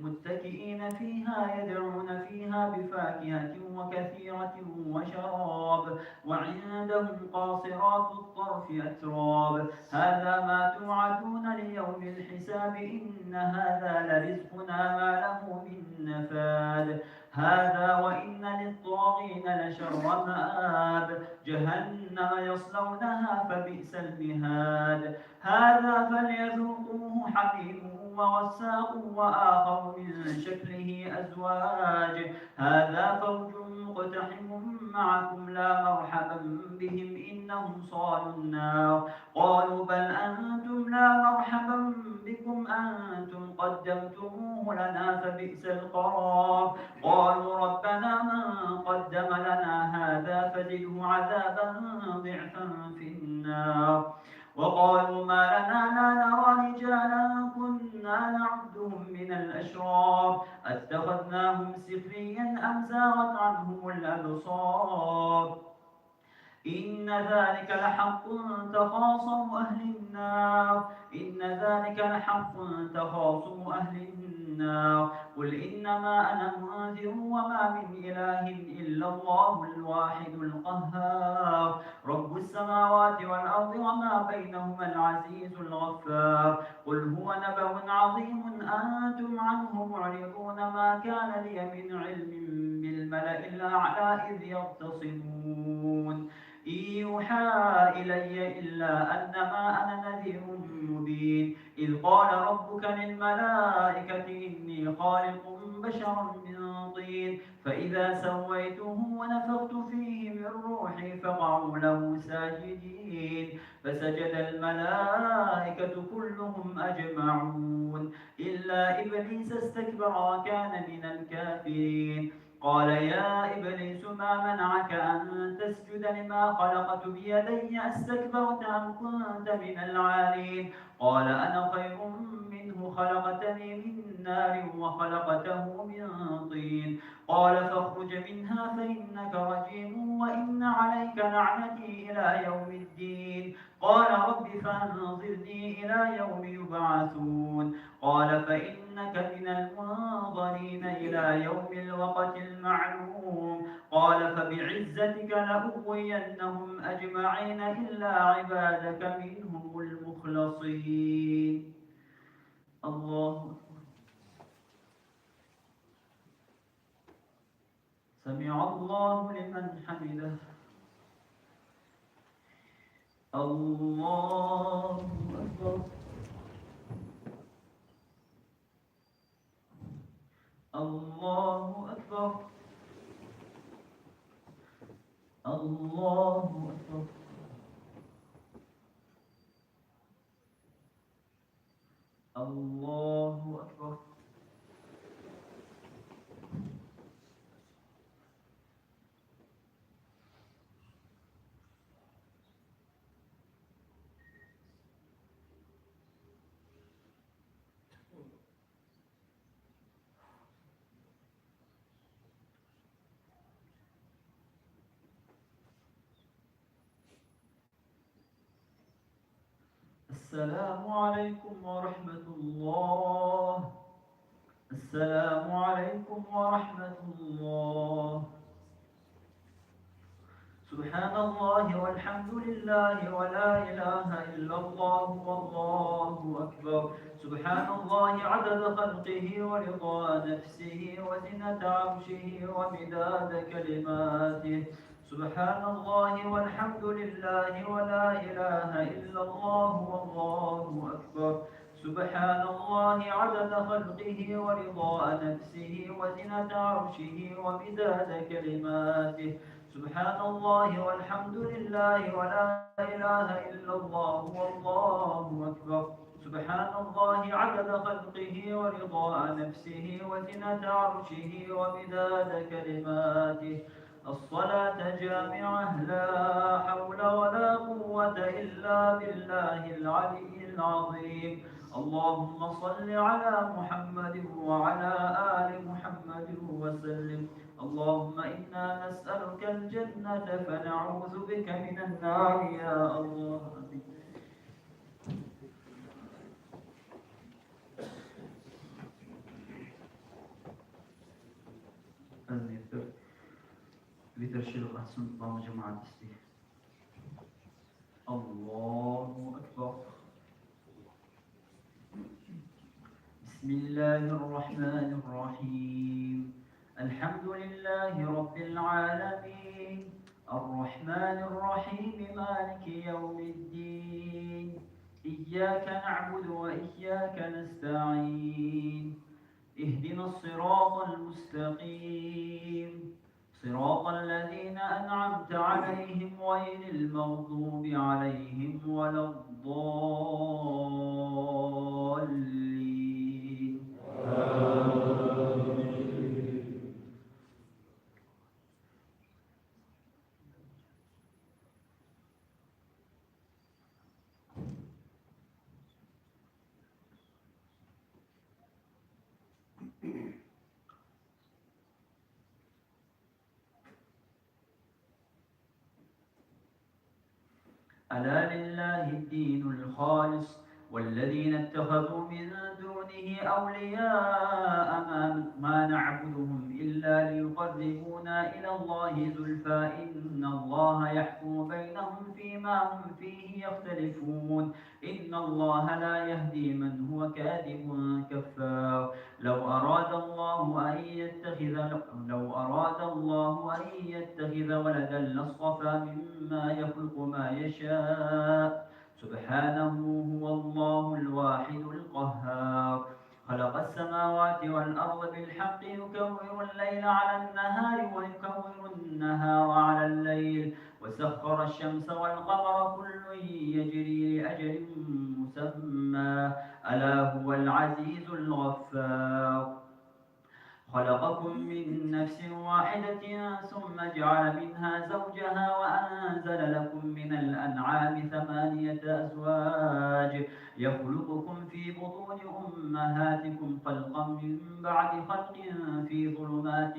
متكئين فيها يدعون فيها بفاكهة وكثيرة وشراب وعندهم قاصرات الطرف أتراب هذا ما توعدون ليوم الحساب إن هذا لرزقنا ما له من نفاد هذا وإن للطاغين لشر مآب جهنم يصلونها فبئس المهاد هذا فليذوقوه حميم وغساق وآخر من شكله أزواج هذا فوج مقتحم معكم لا مرحبا بهم إنهم صالوا النار قالوا بل أنتم لا مرحبا بكم أنتم قدمتموه لنا فبئس القرار قالوا ربنا من قدم لنا هذا فزده عذابا ضعفا في النار وقالوا ما لنا لا نرى رجالا كنا نعدهم من الأشرار اتخذناهم سخريا أم زاغت عنهم الأبصار إن ذلك لحق تخاصم أهل النار قل إنما أنا منذر وما من إله إلا الله الواحد القهار رب السماوات والأرض وما بينهما العزيز الغفار قل هو نبأ عظيم أنتم عنه معرضون ما كان لي من علم بالملأ الأعلى إذ يختصمون إن يوحى إلي إلا أنما أنا نذير مبين إذ قال ربك للملائكة إني خالق بشرا من طين فإذا سويته ونفخت فيه من روحي فقعوا له ساجدين فسجد الملائكة كلهم أجمعون إلا إبليس استكبر وكان من الكافرين قال يا إبليس ما منعك أن تسجد لما خلقت بيدي أستكبرت أم كنت من العالين قال أنا خير منه خلقتني من نار وخلقته من طين قال فاخرج منها فإنك رجيم وإن عليك لعنتي إلى يوم الدين قال رب فأنظرني إلى يوم يبعثون قال فإنك من المنظرين إلى يوم الوقت المعلوم قال فبعزتك لأغوينهم أجمعين إلا عبادك منهم المخلصين الله سمع الله لمن حمده. الله أكبر. الله أكبر. الله أكبر. الله أكبر. السلام عليكم ورحمة الله. السلام عليكم ورحمة الله. سبحان الله والحمد لله ولا إله إلا الله والله أكبر. سبحان الله عدد خلقه ورضا نفسه وزنة عرشه ومداد كلماته. سبحان الله والحمد لله ولا إله إلا الله والله أكبر. سبحان الله عدد خلقه ورضا نفسه وزنة عرشه ومداد كلماته. سبحان الله والحمد لله ولا إله إلا الله والله أكبر. سبحان الله عدد خلقه ورضا نفسه وزنة عرشه ومداد كلماته. الصلاة جامعة لا حول ولا قوة إلا بالله العلي العظيم. اللهم صل على محمد وعلى آل محمد وسلم. اللهم إنا نسألك الجنة فنعوذ بك من النار يا الله. بترشيل الأحسن طعم جماعة استيه. الله أكبر. بسم الله الرحمن الرحيم. الحمد لله رب العالمين الرحمن الرحيم مالك يوم الدين. إياك نعبد وإياك نستعين. اهدنا الصراط المستقيم صراط الذين أنعمت عليهم غير المغضوب عليهم ولا الضالين. ألا لله الدين الخالص والذين اتخذوا من دونه أولياء ما نعبدهم إلا ليقربونا إلى الله زلفى إن الله يحكم بينهم فيما هم فيه يختلفون. إن الله لا يهدي من هو كاذب كفار. لو أراد الله أن يتخذ ولدا لاصطفى مما يخلق ما يشاء. سبحانه هو الله الواحد القهار. خلق السماوات والأرض بالحق يكور الليل على النهار ويكور النهار على الليل وسخر الشمس والقمر كل يجري لأجل مسمى. ألا هو العزيز الغفار. خلقكم من نفس واحدة ثم جعل منها زوجها وأنزل لكم من الأنعام 8 أزواج يخلقكم في بطون أمهاتكم خلقا من بعد خلق في ظلمات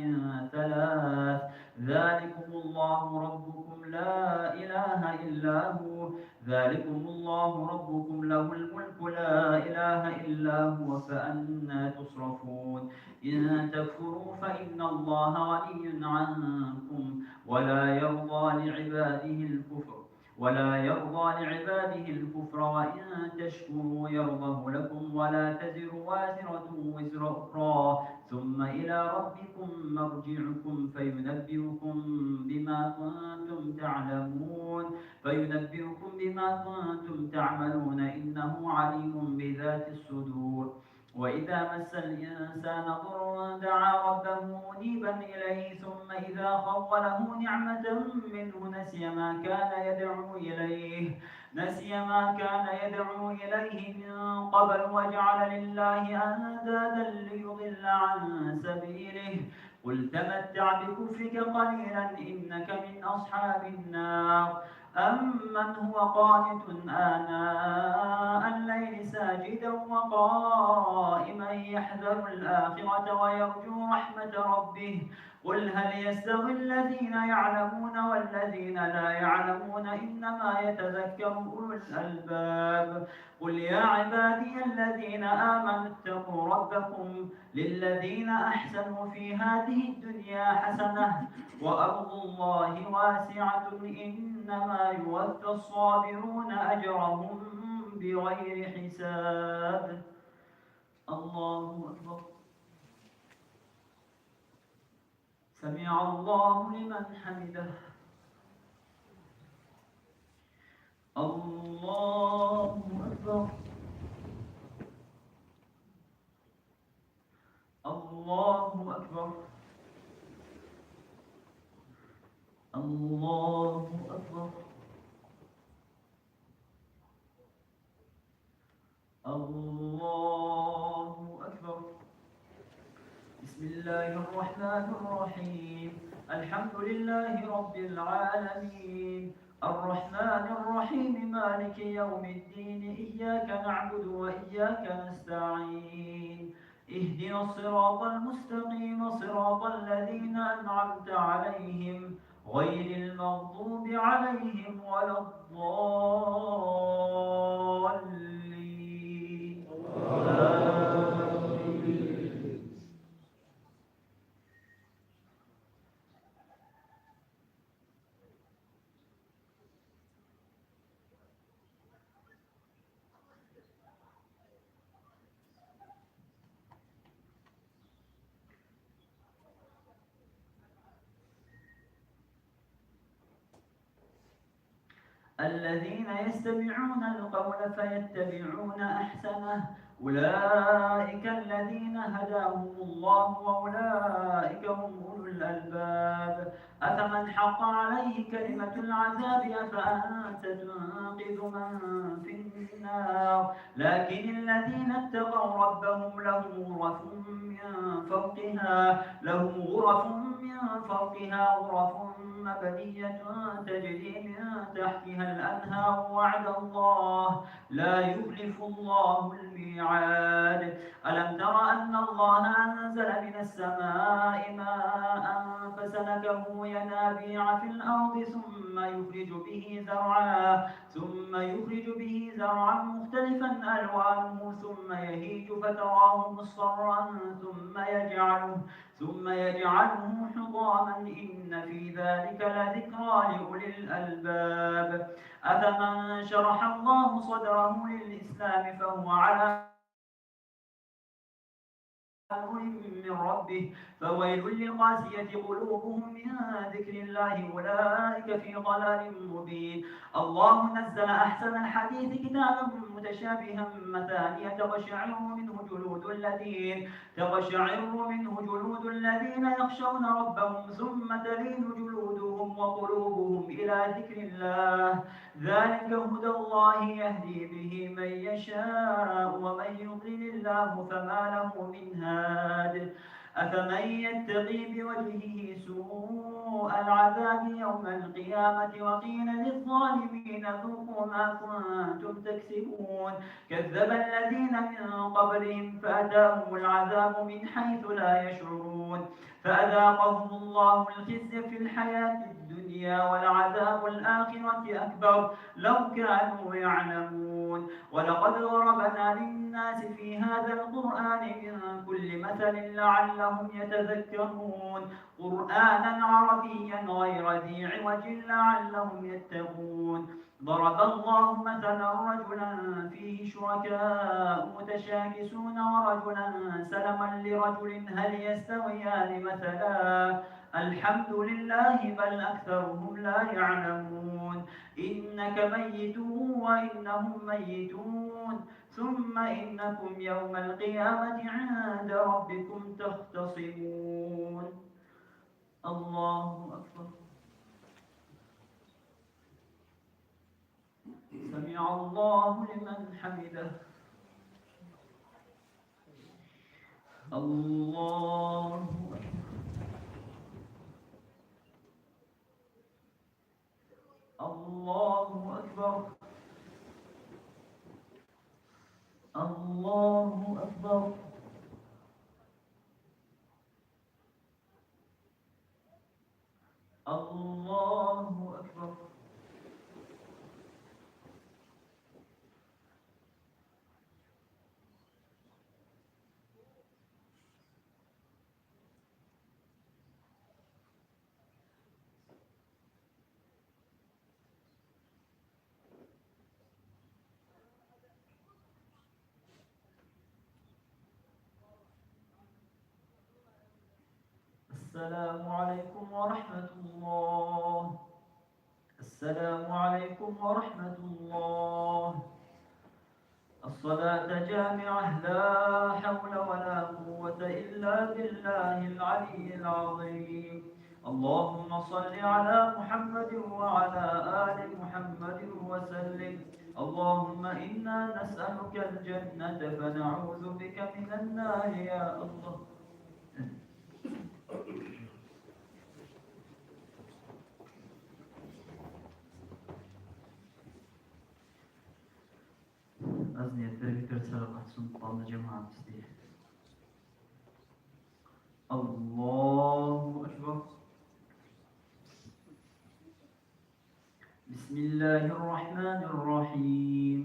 3. ذلكم الله ربكم لا إله إلا هو. ذلكم الله ربكم له الملك لا إله إلا هو فأنى تصرفون. إن تكفروا فإن الله غني عنكم ولا يرضى لعباده الكفر ولا يرضى لعباده الكفر وإن تشكروا يرضه لكم ولا تزر وازرة وزر أخرى ثم إلى ربكم مرجعكم فينبئكم بما كنتم تعملون إنه عليم بذات الصدور. وإذا مس الإنسان ضر دعا ربه منيبا إليه ثم إذا خوله نعمة منه نسي ما كان يدعو إليه من قبل وجعل لله أندادا ليضل عن سبيله. قل تمتع بكفرك قليلا إنك من أصحاب النار. أمن هو قانت آناء الليل ساجدا وقائما يحذر الآخرة ويرجو رحمة ربه. قل هل يستوي الذين يعلمون والذين لا يعلمون إنما يتذكر أولو الألباب. قل يا عبادي الذين آمنوا اتقوا ربكم للذين أحسنوا في هذه الدنيا حسنة وأرض الله واسعة إنما يوفى الصابرون أجرهم بغير حساب. الله أكبر. سمع الله لمن حمده. الله أكبر. الله أكبر. الله أكبر. الله أكبر. بسم الله الرحمن الرحيم. الحمد لله رب العالمين الرحمن الرحيم مالك يوم الدين إياك نعبد وإياك نستعين اهدنا الصراط المستقيم صراط الذين أنعمت عليهم غير المغضوب عليهم ولا الضالين. الذين يستمعون القول فيتبعون أحسنه أولئك الذين هداهم الله وأولئك هم أولو الألباب. أفمن حق عليه كلمة العذاب أفأنت تنقذ من في النار. لكن الذين اتقوا ربهم لهم غرف من فوقها غرف مبنية تجري من تحتها الأنهار وعد الله لا يخلف الله الميعاد. ألم تر أن الله أنزل من السماء ماء فسلكه ينابيع في الأرض ثم يخرج به زرعا مختلفا ألوانه ثم يهيج فتراه مصفرا ثم يجعله حطاما إن في ذلك لذكرى لأولي الألباب. أفمن شرح الله صدره للإسلام فهو على نور من ربه فويل للقاسية قلوبهم من ذكر الله أولئك في ضلال مبين. الله نزل أحسن الحديث كتابا متشابها مثانية تقشعر منه جلود الذين يخشون ربهم ثم تلين جلودهم وقلوبهم إلى ذكر الله ذلك هدى الله يهدي به من يشاء ومن يضلل الله فما له من هاد. أفمن يتقي بوجهه سوء العذاب يوم القيامة وقيل للظالمين ذوقوا ما كنتم تكسبون. كذب الذين من قبلهم فأتاهم العذاب من حيث لا يشعرون فأذاقهم الله الخزي في الحياة الدنيا الدنيا ولعذاب الآخرة أكبر لو كانوا يعلمون. ولقد ضربنا للناس في هذا القرآن من كل مثل لعلهم يتذكرون قرآنا عربيا غير ذي عوج لعلهم يتقون. ضرب الله مثلا رجلا فيه شركاء متشاكسون ورجلا سلما لرجل هل يستويان مثلا الحمد لله بل أكثرهم لا يعلمون. إنك ميت وإنهم ميتون ثم إنكم يوم القيامة عند ربكم تختصمون. الله أكبر. سمع الله لمن حمده. الله أكبر. الله أكبر. الله أكبر. السلام عليكم ورحمة الله. السلام عليكم ورحمة الله. الصلاة جامعة لا حول ولا قوة إلا بالله العلي العظيم. اللهم صل على محمد وعلى آل محمد وسلم. اللهم إنا نسألك الجنة فنعوذ بك من النار يا الله. Azniyetleri bitirsel atsın bazı cemaat isteği. Allahu Ekber. Bismillahirrahmanirrahim.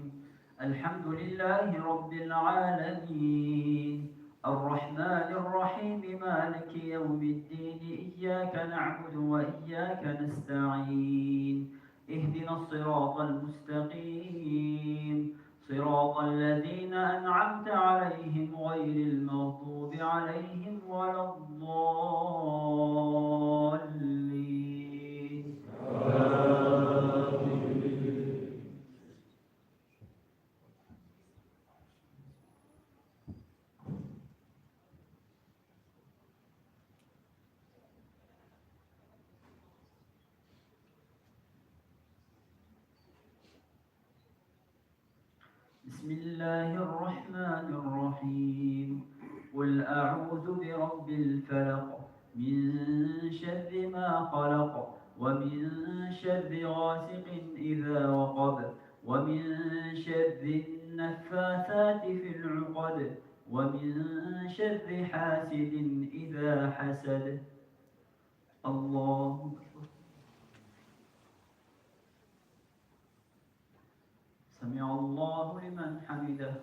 Elhamdülillahi Rabbil alemin. Errahmanirrahim. Maliki yevmiddin. İyyâke na'budu ve iyyâke nesta'in. اهدنا الصراط المستقيم صراط الذين أنعمت عليهم غير المغضوب عليهم ولا الضالين. بسم الله الرحمن الرحيم. قل أعوذ برب الفلق من شر ما خلق ومن شر غاسق إذا وقب ومن شر النفاثات في العقد ومن شر حاسد إذا حسد. الله أكبر. سمع الله لمن حمده.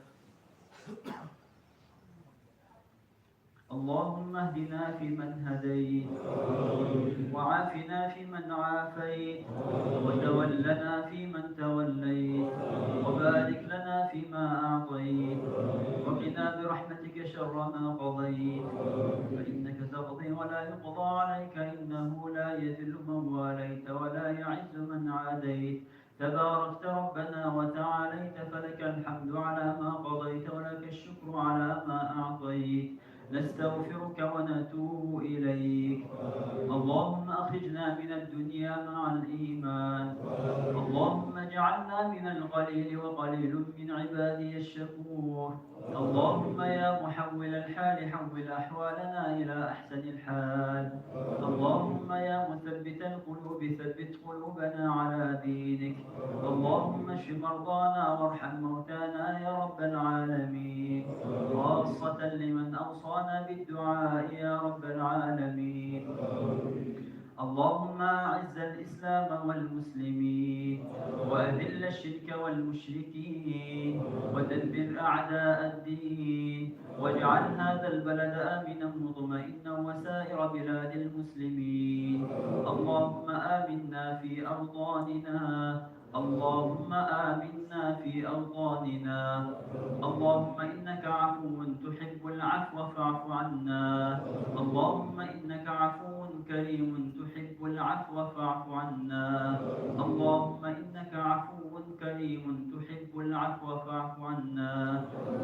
اللهم اهدنا فيمن هديت وعافنا فيمن عافيت وتولنا فيمن توليت وبارك لنا فيما أعطيت وقنا برحمتك شر ما قضيت فإنك تقضي ولا يقضى عليك إنه لا يذل من واليت ولا يعز من عاديت تباركت ربنا وتعاليت فلك الحمد على ما قضيت ولك الشكر على ما أعطيت نستغفرك ونتوب إليك. اللهم أخرجنا من الدنيا مع الإيمان. اللهم اجعلنا من القليل وقليل من عبادي الشكور. اللهم يا محول الحال حول أحوالنا إلى أحسن الحال. اللهم يا مثبت القلوب ثبت قلوبنا على دينك. اللهم اشف مرضانا وارحم موتانا يا رب العالمين خاصة لمن أوصانا بالدعاء يا رب العالمين. اللهم أعز الإسلام والمسلمين وأذل الشرك والمشركين ودمر أعداء الدين واجعل هذا البلد آمنا مطمئنا وسائر بلاد المسلمين. اللهم آمنا في أوطاننا، اللهم آمنا في أوطاننا. اللهم إنك عفو تحب العفو فاعف عنا. اللهم إنك عفو كريم تحب العفو فاعف عنا. اللهم إنك عفو كريم تحب العفو فاعف عنا.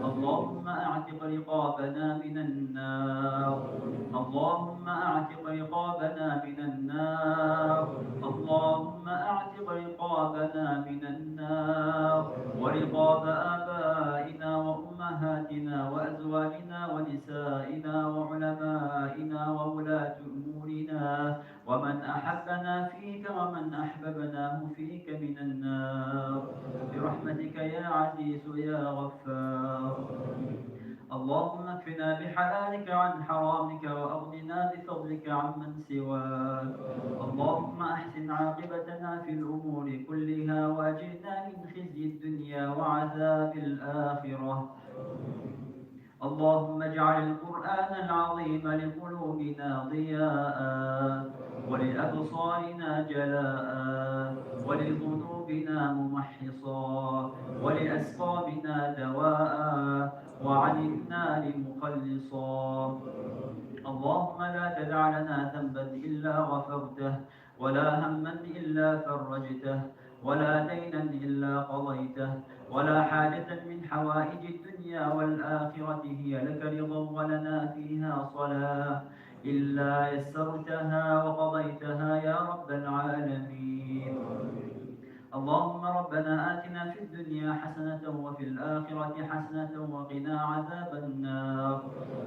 اللهم أعتق رقابنا من النار. اللهم أعتق رقابنا من النار. اللهم أعتق رقابنا من النار ورقاب آبائنا وأمهاتنا وأزواجنا ونسائنا وعلمائنا وولاة أمورنا ومن أحبنا فيك ومن أحببناه فيك من النار برحمتك يا عزيز يا غفار. اللهم اكفنا بحلالك عن حرامك وأغننا بفضلك عمن سواك. اللهم أحسن عاقبتنا في الأمور كلها وأجرنا من خزي الدنيا وعذاب الآخرة. اللهم اجعل القرآن العظيم لقلوبنا ضياء ولأبصارنا جلاء ولذنوبنا ممحصا ولأسقامنا دواء وعن النار مخلصا. اللهم لا تدع لنا ذنبا إلا غفرته ولا هما إلا فرجته ولا دينا إلا قضيته ولا حاجة من حوائج الدنيا والآخرة هي لك رضا ولنا فيها صلاح إلا يسرتها وقضيتها يا رب العالمين. اللهم ربنا آتنا في الدنيا حسنة وفي الآخرة حسنة وقنا عذاب النار.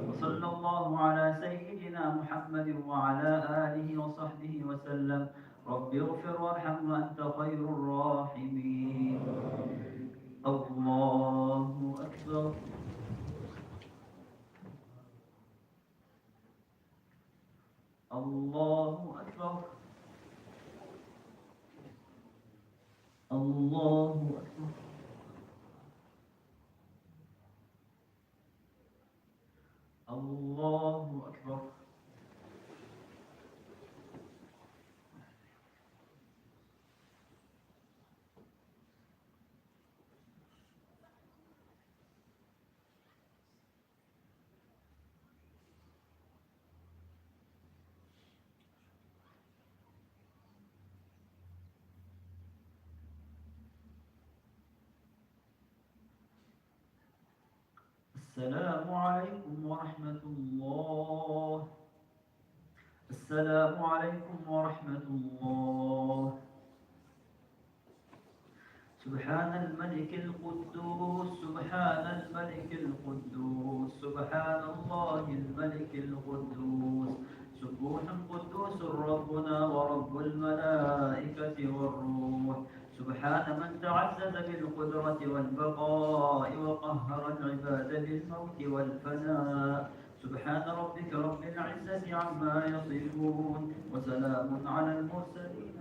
وصلى الله على سيدنا محمد وعلى آله وصحبه وسلم. رب اغفر وارحم وأنت خير الراحمين. الله أكبر. الله أكبر. الله أكبر. الله أكبر. السلام عليكم ورحمة الله. السلام عليكم ورحمة الله. سبحان الملك القدوس سبحان الملك القدوس سبحان الله الملك القدوس سبوح قدوس ربنا ورب الملائكة والروح. سبحان من تعزز بالقدرة والبقاء وقهر العباد بالموت والفناء. سبحان ربك رب العزة عما يصفون وسلام على المرسلين.